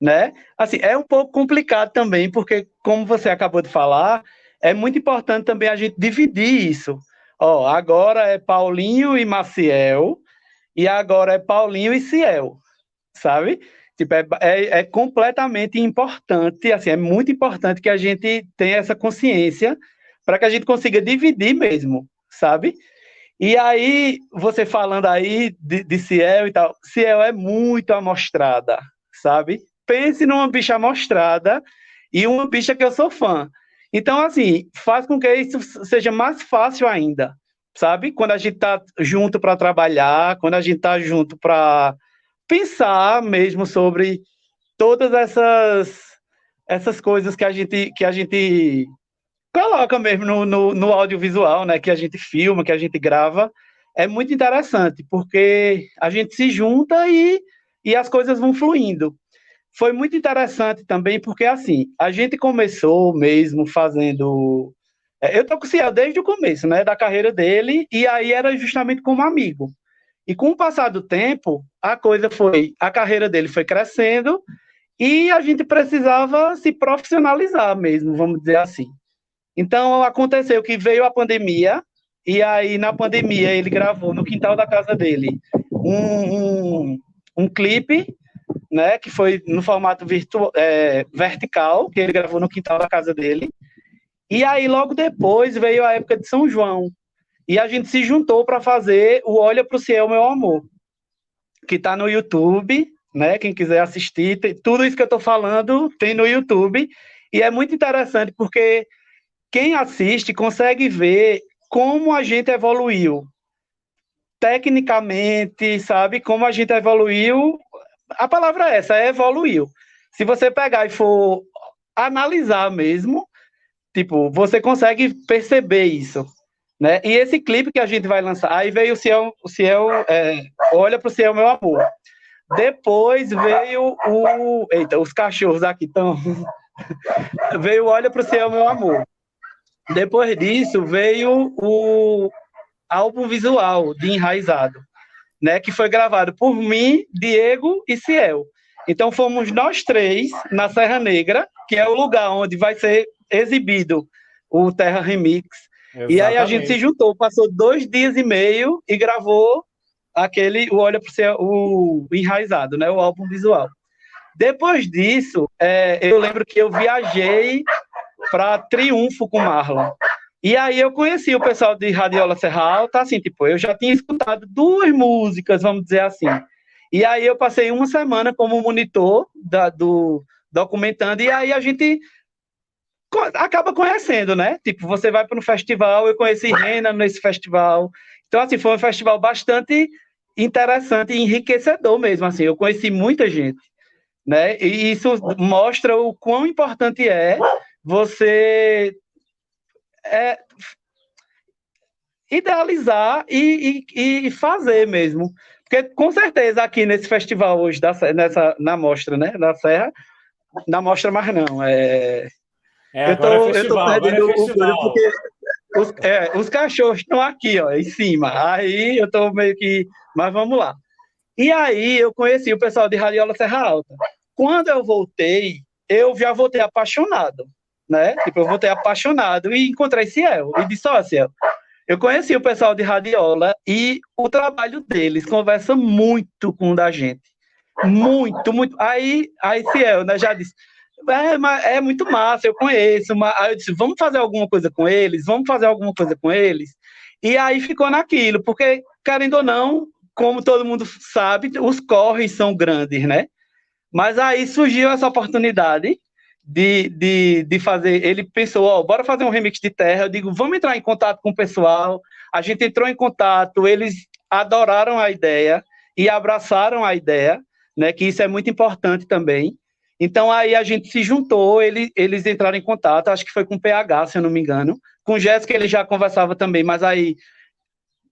né? Assim, é um pouco complicado também, porque, como você acabou de falar, é muito importante também a gente dividir isso. Ó, agora é Paulinho e Maciel, e agora é Paulinho e Ciel, sabe? Tipo, é completamente importante, assim, é muito importante que a gente tenha essa consciência para que a gente consiga dividir mesmo, sabe? E aí, você falando aí de Ciel e tal, Ciel é muito amostrada, sabe? Pense numa bicha amostrada e uma bicha que eu sou fã. Então, assim, faz com que isso seja mais fácil ainda, sabe? Quando a gente tá junto para trabalhar, quando a gente tá junto para pensar mesmo sobre todas essas coisas que a gente coloca mesmo no audiovisual, né? Que a gente filma, que a gente grava. É muito interessante, porque a gente se junta e as coisas vão fluindo. Foi muito interessante também, porque assim, a gente começou mesmo fazendo... Eu tô com o Ciel desde o começo, né? Da carreira dele, e aí era justamente como amigo. E com o passar do tempo, a carreira dele foi crescendo, e a gente precisava se profissionalizar mesmo, vamos dizer assim. Então, aconteceu que veio a pandemia, e aí, na pandemia, ele gravou no quintal da casa dele um clipe, né, que foi no formato vertical, que ele gravou no quintal da casa dele. E aí, logo depois, veio a época de São João, e a gente se juntou para fazer o Olha Pro Ciel, Meu Amor, que está no YouTube, né, quem quiser assistir, tudo isso que eu estou falando tem no YouTube, e é muito interessante, porque quem assiste consegue ver como a gente evoluiu tecnicamente, sabe? Como a gente evoluiu. A palavra é essa, evoluiu. Se você pegar e for analisar mesmo, tipo, você consegue perceber isso, né? E esse clipe que a gente vai lançar, aí veio o Ciel Olha Pro Ciel, Meu Amor. Depois veio Eita, os cachorros aqui estão... Veio Olha Pro Ciel, Meu Amor. Depois disso, veio o álbum visual de Enraizado, né, que foi gravado por mim, Diego e Ciel. Então, fomos nós três na Serra Negra, que é o lugar onde vai ser exibido o Terra Remix. Exatamente. E aí a gente se juntou, passou 2 dias e meio e gravou o Olha Pro Ciel, o Enraizado, né, o álbum visual. Depois disso, eu lembro que eu viajei para Triunfo com Marlon. E aí eu conheci o pessoal de Radiola Serra Alta, assim, tipo, eu já tinha escutado 2 músicas, vamos dizer assim. E aí eu passei uma semana como monitor do documentando, e aí a gente acaba conhecendo, né? Tipo, você vai para um festival, eu conheci Rena nesse festival. Então, assim, foi um festival bastante interessante e enriquecedor mesmo, assim, eu conheci muita gente, né? E isso mostra o quão importante é você idealizar e fazer mesmo. Porque, com certeza, aqui nesse festival hoje, na mostra, né, da Serra, na mostra mais não, Agora é festival, agora é festival. Porque os cachorros estão aqui, ó, em cima. Aí eu tô meio que... Mas vamos lá. E aí eu conheci o pessoal de Radiola Serra Alta. Quando eu voltei, eu já voltei apaixonado, né? Tipo, eu voltei apaixonado e encontrei Ciel. E disse, ó, Ciel, eu conheci o pessoal de Radiola e o trabalho deles conversa muito com o da gente. Muito, muito. Aí Ciel, né, já disse, é muito massa, eu conheço. Aí eu disse, vamos fazer alguma coisa com eles? Vamos fazer alguma coisa com eles? E aí ficou naquilo, porque, querendo ou não, como todo mundo sabe, os corres são grandes, né? Mas aí surgiu essa oportunidade de fazer. Ele pensou, ó, bora fazer um remix de Terra. Eu digo, vamos entrar em contato com o pessoal. A gente entrou em contato, eles adoraram a ideia e abraçaram a ideia, né? Que isso é muito importante também. Então aí a gente se juntou, eles entraram em contato, acho que foi com o PH, se eu não me engano. Com Jéssica ele já conversava também, mas aí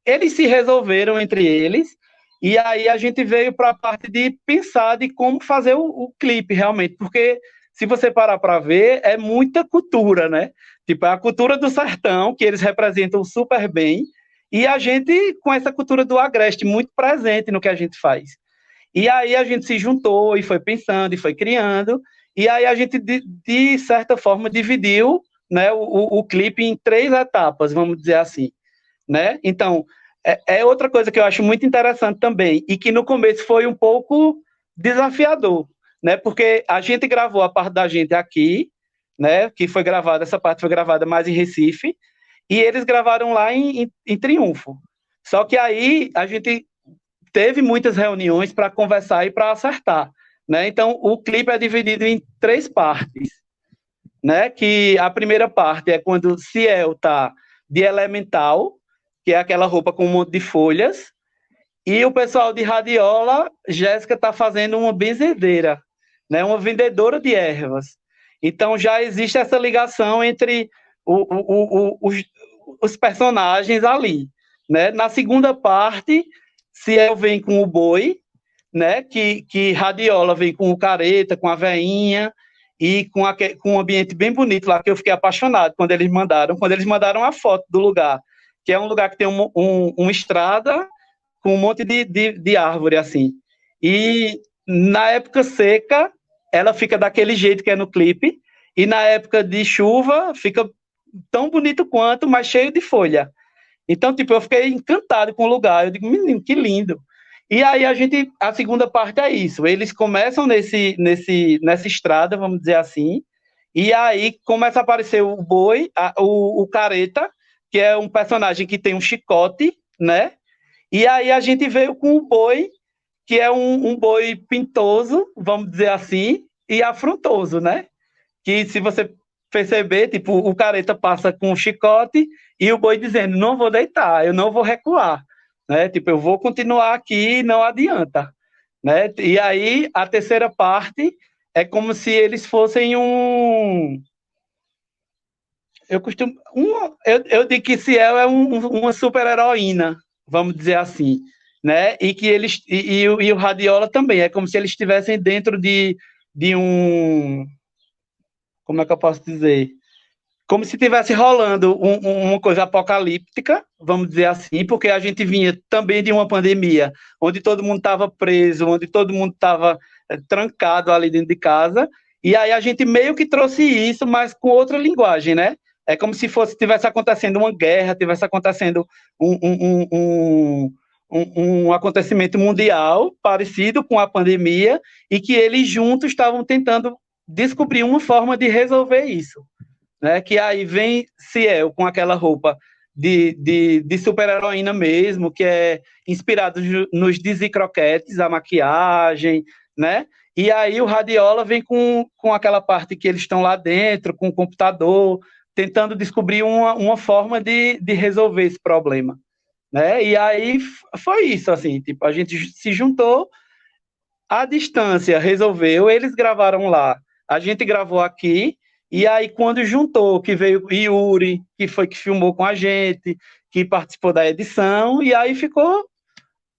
eles se resolveram entre eles, e aí a gente veio para a parte de pensar de como fazer o clipe realmente, porque se você parar para ver, é muita cultura, né? Tipo, é a cultura do sertão, que eles representam super bem, e a gente com essa cultura do agreste muito presente no que a gente faz. E aí a gente se juntou e foi pensando e foi criando, e aí a gente, de certa forma, dividiu, né, o clipe em 3 etapas, vamos dizer assim, né? Então, é outra coisa que eu acho muito interessante também, e que no começo foi um pouco desafiador, né? Porque a gente gravou a parte da gente aqui, né? Que foi gravada, essa parte foi gravada mais em Recife, e eles gravaram lá em Triunfo. Só que aí a gente teve muitas reuniões para conversar e para acertar, né? Então, o clipe é dividido em 3 partes, né? Que a primeira parte é quando Ciel tá de Elemental, que é aquela roupa com um monte de folhas, e o pessoal de Radiola, Jéssica está fazendo uma benzedeira, né? Uma vendedora de ervas. Então já existe essa ligação entre os personagens ali, né? Na segunda parte, Ciel vem com o boi, né? Que Radiola vem com o careta, com a veinha, e com um ambiente bem bonito lá, que eu fiquei apaixonado quando eles mandaram a foto do lugar, que é um lugar que tem uma estrada com um monte de árvore, assim. E na época seca, ela fica daquele jeito que é no clipe, e na época de chuva, fica tão bonito quanto, mas cheio de folha. Então, tipo, eu fiquei encantado com o lugar. Eu digo, menino, que lindo. E aí a segunda parte é isso. Eles começam nessa estrada, vamos dizer assim, e aí começa a aparecer o boi, o careta, que é um personagem que tem um chicote, né? E aí a gente veio com o boi, que é um boi pintoso, vamos dizer assim, e afrontoso, né? Que se você perceber, tipo, o careta passa com o chicote e o boi dizendo, não vou deitar, eu não vou recuar, né? Tipo, eu vou continuar aqui, não adianta, né? E aí a terceira parte é como se eles fossem eu digo que Ciel é uma super-heroína, vamos dizer assim, né? E que eles e o Radiola também é como se eles estivessem dentro de um, como é que eu posso dizer? Como se estivesse rolando uma coisa apocalíptica, vamos dizer assim, porque a gente vinha também de uma pandemia, onde todo mundo estava preso, onde todo mundo estava trancado ali dentro de casa, e aí a gente meio que trouxe isso, mas com outra linguagem, né? É como se tivesse acontecendo uma guerra, tivesse acontecendo um acontecimento mundial parecido com a pandemia, e que eles juntos estavam tentando descobrir uma forma de resolver isso, né? Que aí vem Ciel com aquela roupa de super-heroína mesmo, que é inspirado nos Dizzy Croquettes, a maquiagem, né? E aí o Radiola vem com aquela parte que eles estão lá dentro, com o computador, tentando descobrir uma forma de resolver esse problema, né? E aí foi isso, assim, tipo, a gente se juntou, à distância resolveu, eles gravaram lá, a gente gravou aqui, e aí quando juntou, que veio Yuri, que foi que filmou com a gente, que participou da edição, e aí ficou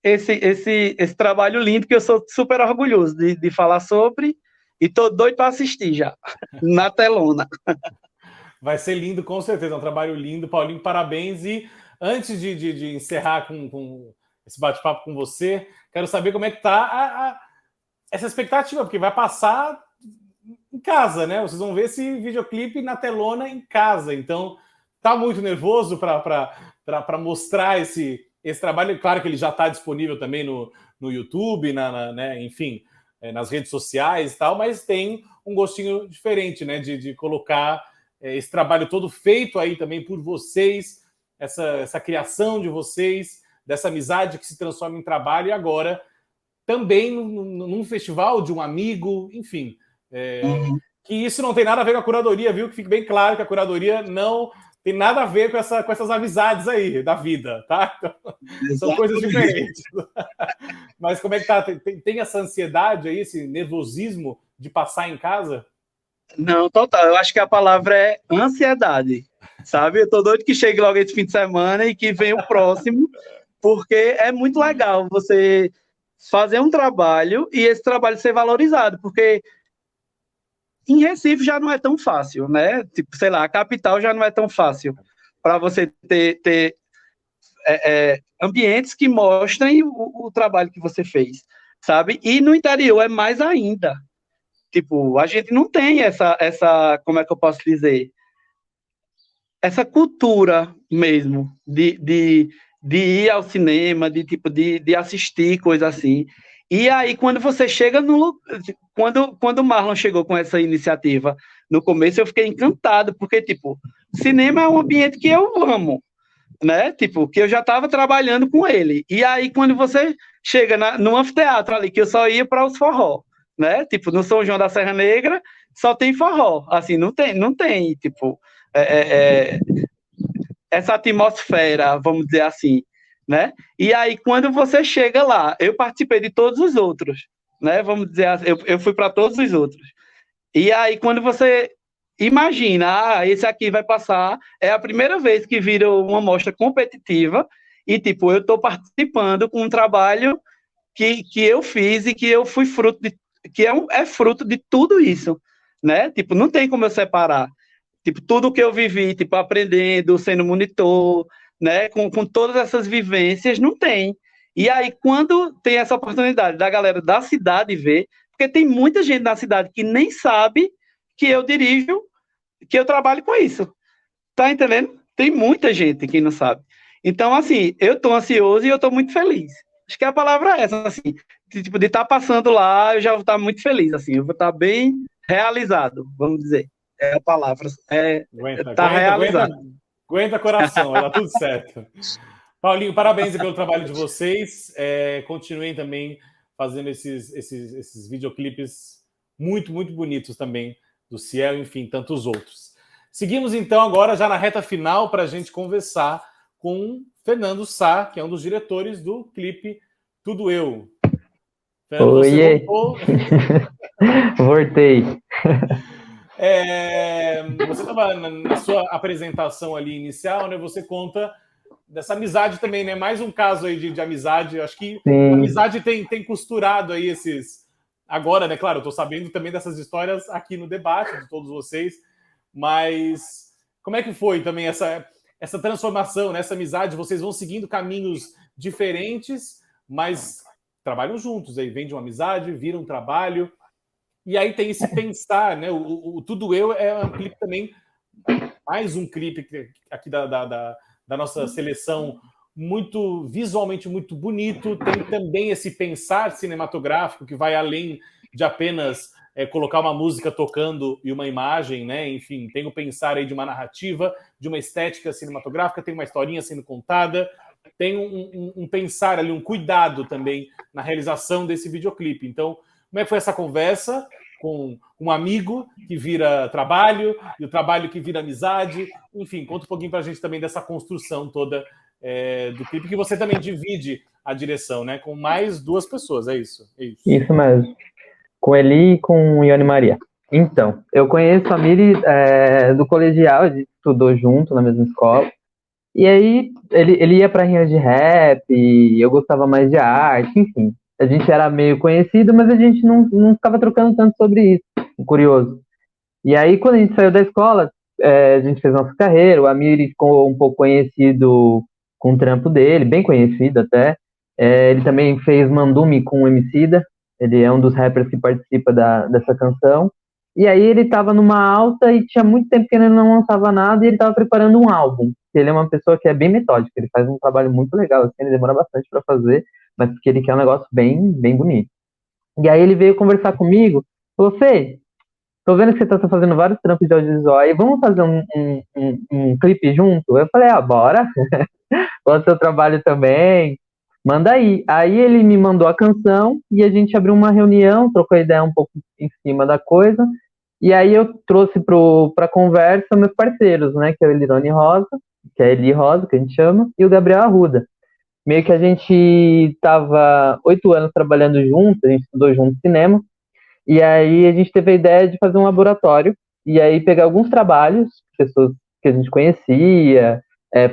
esse trabalho lindo, que eu sou super orgulhoso de falar sobre, e tô doido para assistir já, na telona. Vai ser lindo, com certeza. É um trabalho lindo. Paulinho, parabéns. E antes de encerrar com esse bate-papo com você, quero saber como é que está essa expectativa, porque vai passar em casa, né? Vocês vão ver esse videoclipe na telona em casa. Então, tá muito nervoso para mostrar esse trabalho. Claro que ele já está disponível também no YouTube, né? Enfim, nas redes sociais e tal, mas tem um gostinho diferente, né? De colocar esse trabalho todo feito aí também por vocês, essa criação de vocês, dessa amizade que se transforma em trabalho, e agora também num festival de um amigo, enfim. Que isso não tem nada a ver com a curadoria, viu? Que fique bem claro que a curadoria não tem nada a ver com essas amizades aí da vida, tá? Então, são coisas diferentes. Mas como é que tá? Tem essa ansiedade aí, esse nervosismo de passar em casa? Não, total. Eu acho que a palavra é ansiedade, sabe? Eu tô doido que chegue logo esse fim de semana e que venha o próximo, porque é muito legal você fazer um trabalho e esse trabalho ser valorizado, porque em Recife já não é tão fácil, né? Tipo, sei lá, a capital já não é tão fácil para você ter ambientes que mostrem o trabalho que você fez, sabe? E no interior é mais ainda. Tipo, a gente não tem essa, como é que eu posso dizer? Essa cultura mesmo de ir ao cinema, de assistir coisa assim. E aí, quando você chega no... Quando o Marlon chegou com essa iniciativa, no começo eu fiquei encantado, porque, tipo, cinema é um ambiente que eu amo, né? Tipo, que eu já estava trabalhando com ele. E aí, quando você chega no anfiteatro ali, que eu só ia para os forró, né? Tipo, no São João da Serra Negra, só tem forró. Assim, não tem tipo, essa atmosfera, vamos dizer assim, né? E aí, quando você chega lá, eu participei de todos os outros, né? Vamos dizer assim, eu fui para todos os outros. E aí, quando você imagina, esse aqui vai passar, é a primeira vez que vira uma mostra competitiva e, tipo, eu estou participando com um trabalho que eu fiz e que eu fui fruto de, que é fruto de tudo isso, né? Tipo, não tem como eu separar. Tipo, tudo que eu vivi, tipo, aprendendo, sendo monitor, né? Com todas essas vivências, não tem. E aí, quando tem essa oportunidade da galera da cidade ver, porque tem muita gente na cidade que nem sabe que eu dirijo, que eu trabalho com isso. Tá entendendo? Tem muita gente que não sabe. Então, assim, eu tô ansioso e eu tô muito feliz. Acho que a palavra é essa, assim. Tipo, de estar passando lá, eu já vou estar muito feliz, assim. Eu vou estar bem realizado, vamos dizer. É a palavra. Tá realizado. Aguenta coração, vai dar tudo certo. Paulinho, parabéns pelo trabalho de vocês. Continuem também fazendo esses videoclipes muito, muito bonitos também, do Ciel, enfim, tantos outros. Seguimos, então, agora já na reta final para a gente conversar com Fernando Sá, que é um dos diretores do clipe Tudo Eu. Fernando, você voltou? Voltei. Você estava na sua apresentação ali inicial, né? Você conta dessa amizade também, né? Mais um caso aí de amizade. Acho que a amizade tem costurado aí esses... Agora, né? Claro, eu estou sabendo também dessas histórias aqui no debate de todos vocês, mas como é que foi também essa transformação, né? Essa amizade? Vocês vão seguindo caminhos diferentes, mas trabalham juntos. Aí vem de uma amizade, vira um trabalho. E aí tem esse pensar, né? O Tudo Eu é um clipe também, mais um clipe aqui da nossa seleção, muito visualmente muito bonito. Tem também esse pensar cinematográfico que vai além de apenas colocar uma música tocando e uma imagem, né? Enfim, tem o pensar aí de uma narrativa, de uma estética cinematográfica, tem uma historinha sendo contada, tem um pensar ali, um cuidado também na realização desse videoclipe. Então, como é que foi essa conversa com um amigo que vira trabalho, e o trabalho que vira amizade? Enfim, conta um pouquinho para a gente também dessa construção toda do clipe, que você também divide a direção, né? Com mais duas pessoas, é isso? Isso mesmo. Com Eli e com Ione Maria. Então, eu conheço a Miri do colegial, a gente estudou junto na mesma escola. E aí, ele ia para rinhas de rap, e eu gostava mais de arte, enfim. A gente era meio conhecido, mas a gente não ficava trocando tanto sobre isso, curioso. E aí, quando a gente saiu da escola, a gente fez nossa carreira, o Amir ficou um pouco conhecido com o trampo dele, bem conhecido até. Ele também fez Mandume com o Emicida, ele é um dos rappers que participa dessa canção. E aí ele estava numa alta e tinha muito tempo que ele não lançava nada e ele estava preparando um álbum. Ele é uma pessoa que é bem metódica, ele faz um trabalho muito legal, assim, ele demora bastante para fazer, mas porque ele quer um negócio bem, bem bonito. E aí ele veio conversar comigo, falou, Fê, tô vendo que você tá fazendo vários trampos de audiovisual aí, vamos fazer um clipe junto? Eu falei, bora, gosto do seu trabalho também, manda aí. Aí ele me mandou a canção e a gente abriu uma reunião, trocou ideia um pouco em cima da coisa, e aí eu trouxe pra conversa meus parceiros, né, que é o Elirone Rosa, que é a Eli Rosa, que a gente chama, e o Gabriel Arruda. Meio que a gente tava 8 anos trabalhando junto, a gente estudou junto cinema, e aí a gente teve a ideia de fazer um laboratório, e aí pegar alguns trabalhos, pessoas que a gente conhecia,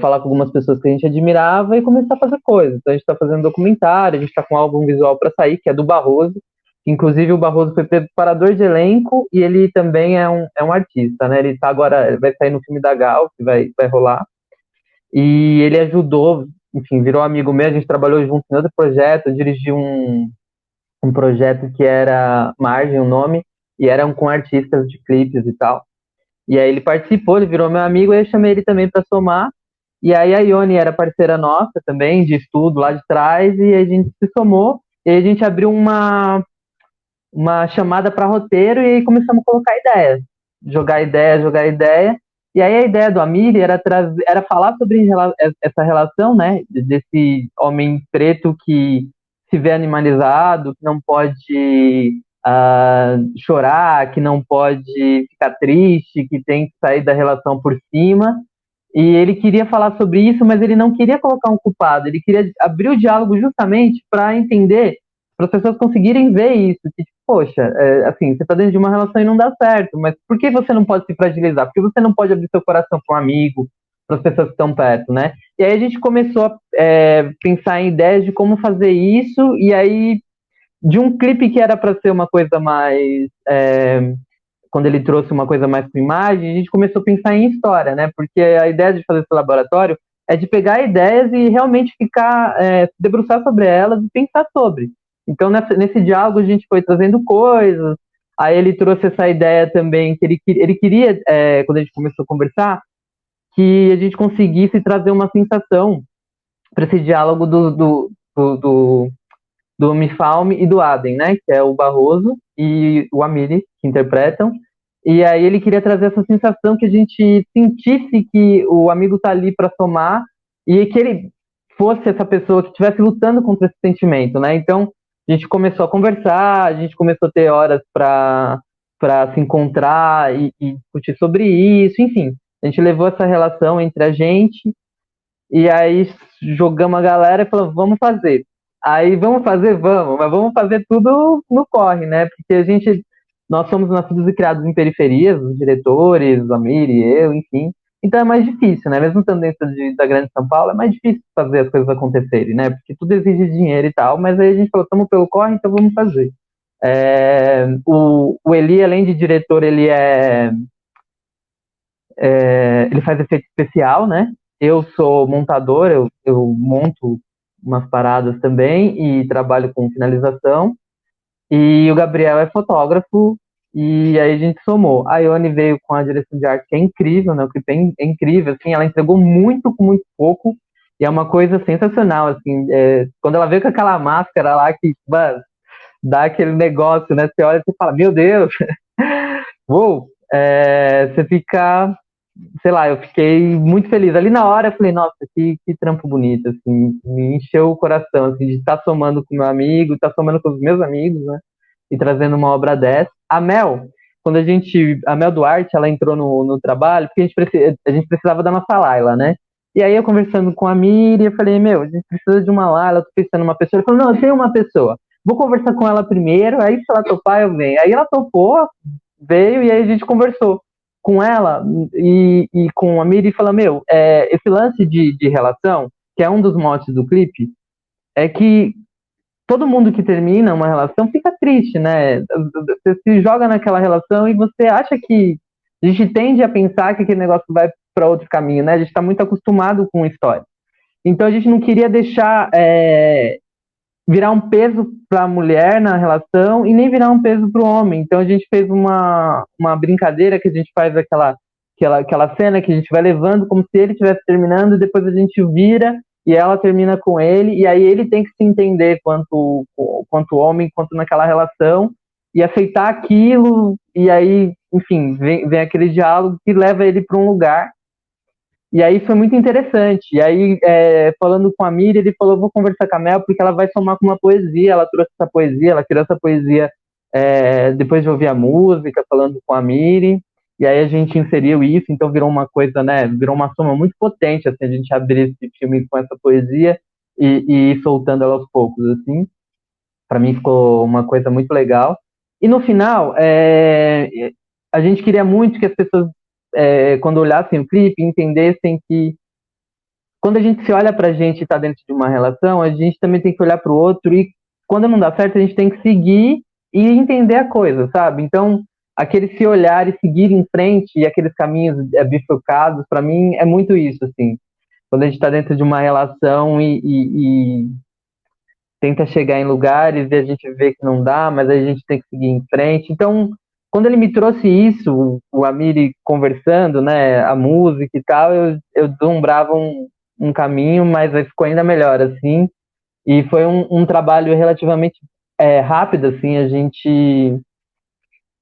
falar com algumas pessoas que a gente admirava e começar a fazer coisas. Então a gente está fazendo documentário, a gente está com um álbum visual para sair, que é do Barroso. Inclusive o Barroso foi preparador de elenco e ele também é um artista, né? Ele tá agora, ele vai sair no filme da Gal, que vai rolar. E ele ajudou, enfim, virou amigo meu, a gente trabalhou junto em outro projeto, eu dirigi um projeto que era Margem, o nome, e eram com artistas de clipes e tal. E aí ele participou, ele virou meu amigo, e eu chamei ele também para somar. E aí a Ione era parceira nossa também, de estudo lá de trás, e a gente se somou, e aí a gente abriu uma chamada para roteiro, e aí começamos a colocar ideias. Jogar ideia. E aí a ideia do Amir era falar sobre essa relação, né, desse homem preto que se vê animalizado, que não pode chorar, que não pode ficar triste, que tem que sair da relação por cima. E ele queria falar sobre isso, mas ele não queria colocar um culpado, ele queria abrir o diálogo justamente para entender, para as pessoas conseguirem ver isso, que, poxa, assim, você está dentro de uma relação e não dá certo, mas por que você não pode se fragilizar? Por que você não pode abrir seu coração para um amigo, para as pessoas que estão perto, né? E aí a gente começou a pensar em ideias de como fazer isso, e aí de um clipe que era para ser uma coisa mais... quando ele trouxe uma coisa mais com imagem, a gente começou a pensar em história, né? Porque a ideia de fazer esse laboratório é de pegar ideias e realmente ficar, se debruçar sobre elas e pensar sobre. Então, nesse diálogo, a gente foi trazendo coisas, aí ele trouxe essa ideia também, que ele queria, quando a gente começou a conversar, que a gente conseguisse trazer uma sensação para esse diálogo do Mifalme e do Adem, né? Que é o Barroso e o Amiri, que interpretam. E aí ele queria trazer essa sensação que a gente sentisse que o amigo tá ali para somar e que ele fosse essa pessoa que estivesse lutando contra esse sentimento, né? Então, a gente começou a conversar, a gente começou a ter horas para se encontrar e discutir sobre isso, enfim. A gente levou essa relação entre a gente e aí jogamos a galera e falamos, vamos fazer. Aí vamos fazer, mas vamos fazer tudo no corre, né? Porque nós somos nascidos e criados em periferias, os diretores, o Amir e eu, enfim. Então é mais difícil, né? Mesmo estando dentro da grande São Paulo, é mais difícil fazer as coisas acontecerem, né? Porque tudo exige dinheiro e tal, mas aí a gente falou, estamos pelo corre, então vamos fazer. O Eli, além de diretor, ele faz efeito especial, né? Eu sou montador, eu monto umas paradas também e trabalho com finalização. E o Gabriel é fotógrafo, e aí a gente somou. A Ione veio com a direção de arte, que é incrível, né? O clipe é incrível, assim, ela entregou muito com muito pouco, e é uma coisa sensacional, assim, quando ela veio com aquela máscara lá, que, mano, dá aquele negócio, né? Você olha e você fala, meu Deus, uou, você fica, sei lá, eu fiquei muito feliz. Ali na hora eu falei, nossa, que trampo bonito, assim, me encheu o coração, assim, de estar somando com meu amigo, estar somando com os meus amigos, né, e trazendo uma obra dessa. A Mel Duarte, ela entrou no trabalho, porque a gente precisava da nossa Laila, né, e aí eu conversando com a Miri, eu falei, a gente precisa de uma Laila, eu tô pensando numa pessoa. Ele falou, não, eu tenho uma pessoa, vou conversar com ela primeiro, aí se ela topar, eu venho. Aí ela topou, veio, e aí a gente conversou com ela e com a Miri, fala, esse lance de relação, que é um dos motes do clipe, é que todo mundo que termina uma relação fica triste, né? Você se joga naquela relação e você acha que a gente tende a pensar que aquele negócio vai para outro caminho, né? A gente está muito acostumado com história. Então a gente não queria deixar virar um peso para a mulher na relação e nem virar um peso para o homem. Então a gente fez uma brincadeira que a gente faz aquela cena que a gente vai levando como se ele estivesse terminando, e depois a gente vira e ela termina com ele, e aí ele tem que se entender quanto homem, quanto naquela relação, e aceitar aquilo, e aí, enfim, vem aquele diálogo que leva ele para um lugar. E aí foi muito interessante. E aí, falando com a Miri, ele falou, vou conversar com a Mel, porque ela vai somar com uma poesia. Ela trouxe essa poesia, ela criou essa poesia depois de ouvir a música, falando com a Miri. E aí a gente inseriu isso, então virou uma coisa, né? Virou uma soma muito potente, assim, a gente abrir esse filme com essa poesia e ir soltando ela aos poucos, assim. Para mim ficou uma coisa muito legal. E no final, a gente queria muito que as pessoas, quando olhassem o clipe, entendessem que quando a gente se olha pra gente e está dentro de uma relação, a gente também tem que olhar para o outro, e quando não dá certo, a gente tem que seguir e entender a coisa, sabe? Então, aquele se olhar e seguir em frente, e aqueles caminhos bifurcados, para mim, é muito isso, assim. Quando a gente está dentro de uma relação e tenta chegar em lugares e a gente vê que não dá, mas a gente tem que seguir em frente. Então, quando ele me trouxe isso, o Amiri conversando, né, a música e tal, eu deslumbrava um caminho, mas aí ficou ainda melhor, assim. E foi um trabalho relativamente rápido, assim, a gente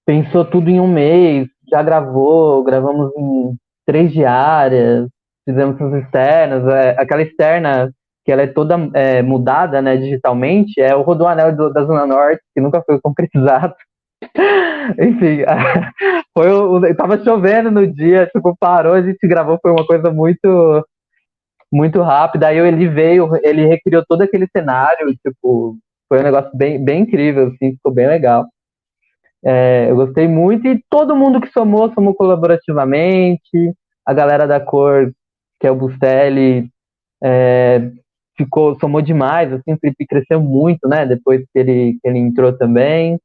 pensou tudo em um mês, já gravamos em 3 diárias, fizemos as externas, aquela externa que ela é toda mudada, né, digitalmente, é o Rodoanel da Zona Norte, que nunca foi concretizado. Enfim, tava chovendo no dia, tipo, parou, a gente gravou, foi uma coisa muito, muito rápida. Aí ele veio, ele recriou todo aquele cenário, tipo, foi um negócio bem, bem incrível, assim, ficou bem legal. Eu gostei muito, e todo mundo que somou colaborativamente. A galera da cor, que é o Bustelli, somou demais, assim, o Felipe cresceu muito, né, depois que ele entrou também.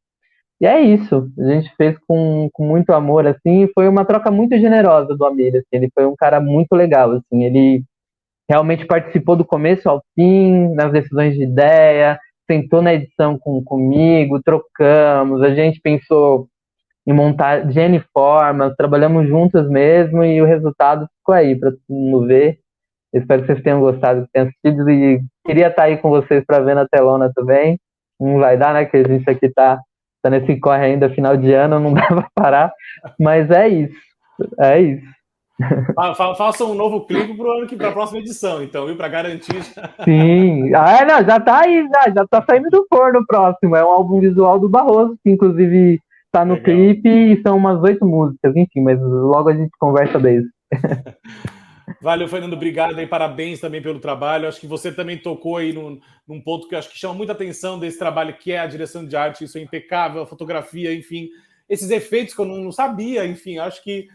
E é isso, a gente fez com muito amor, assim, e foi uma troca muito generosa do Amir, assim, ele foi um cara muito legal, assim, ele realmente participou do começo ao fim, nas decisões de ideia, sentou na edição comigo, trocamos, a gente pensou em montar N formas, trabalhamos juntas mesmo, e o resultado ficou aí para todo mundo ver. Espero que vocês tenham gostado, que tenham assistido, e queria estar aí com vocês para ver na telona também. Não vai dar, né, que a gente aqui tá nesse corre ainda, final de ano, não dá para parar, mas é isso. Faça um novo clipe para a próxima edição, então, viu? Para garantir. Sim. Não, já tá aí, já tá saindo do forno o próximo. É um álbum visual do Barroso, que inclusive tá no clipe, e são umas 8 músicas, enfim, mas logo a gente conversa deles. Valeu, Fernando, obrigado e parabéns também pelo trabalho. Acho que você também tocou aí num ponto que eu acho que chama muita atenção desse trabalho, que é a direção de arte. Isso é impecável, a fotografia, enfim, esses efeitos que eu não sabia, enfim, acho que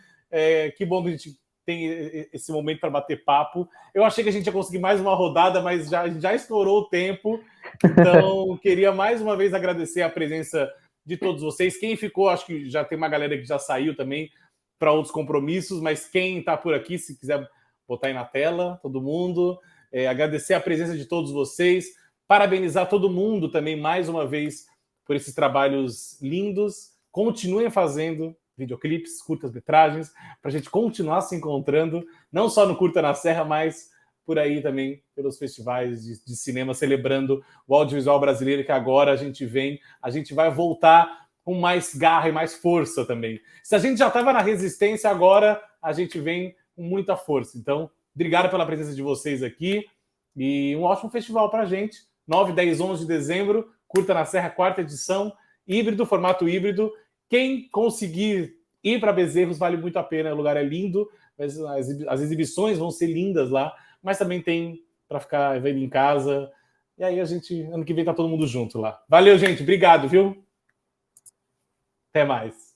bom que a gente tem esse momento para bater papo. Eu achei que a gente ia conseguir mais uma rodada, mas já estourou o tempo, então queria mais uma vez agradecer a presença de todos vocês. Quem ficou, acho que já tem uma galera que já saiu também para outros compromissos, mas quem está por aqui, se quiser botar aí na tela, todo mundo, agradecer a presença de todos vocês, parabenizar todo mundo também, mais uma vez, por esses trabalhos lindos. Continuem fazendo videoclipes, curtas-metragens, para a gente continuar se encontrando, não só no Curta na Serra, mas por aí também, pelos festivais de cinema, celebrando o audiovisual brasileiro, que agora a gente vai voltar com mais garra e mais força também. Se a gente já estava na resistência, agora a gente vem com muita força. Então, obrigado pela presença de vocês aqui e um ótimo festival para a gente. 9, 10, 11 de dezembro, Curta na Serra, 4ª edição, híbrido, formato híbrido. Quem conseguir ir para Bezerros vale muito a pena, o lugar é lindo, as exibições vão ser lindas lá, mas também tem para ficar vendo em casa. E aí ano que vem tá todo mundo junto lá. Valeu, gente, obrigado, viu? Até mais.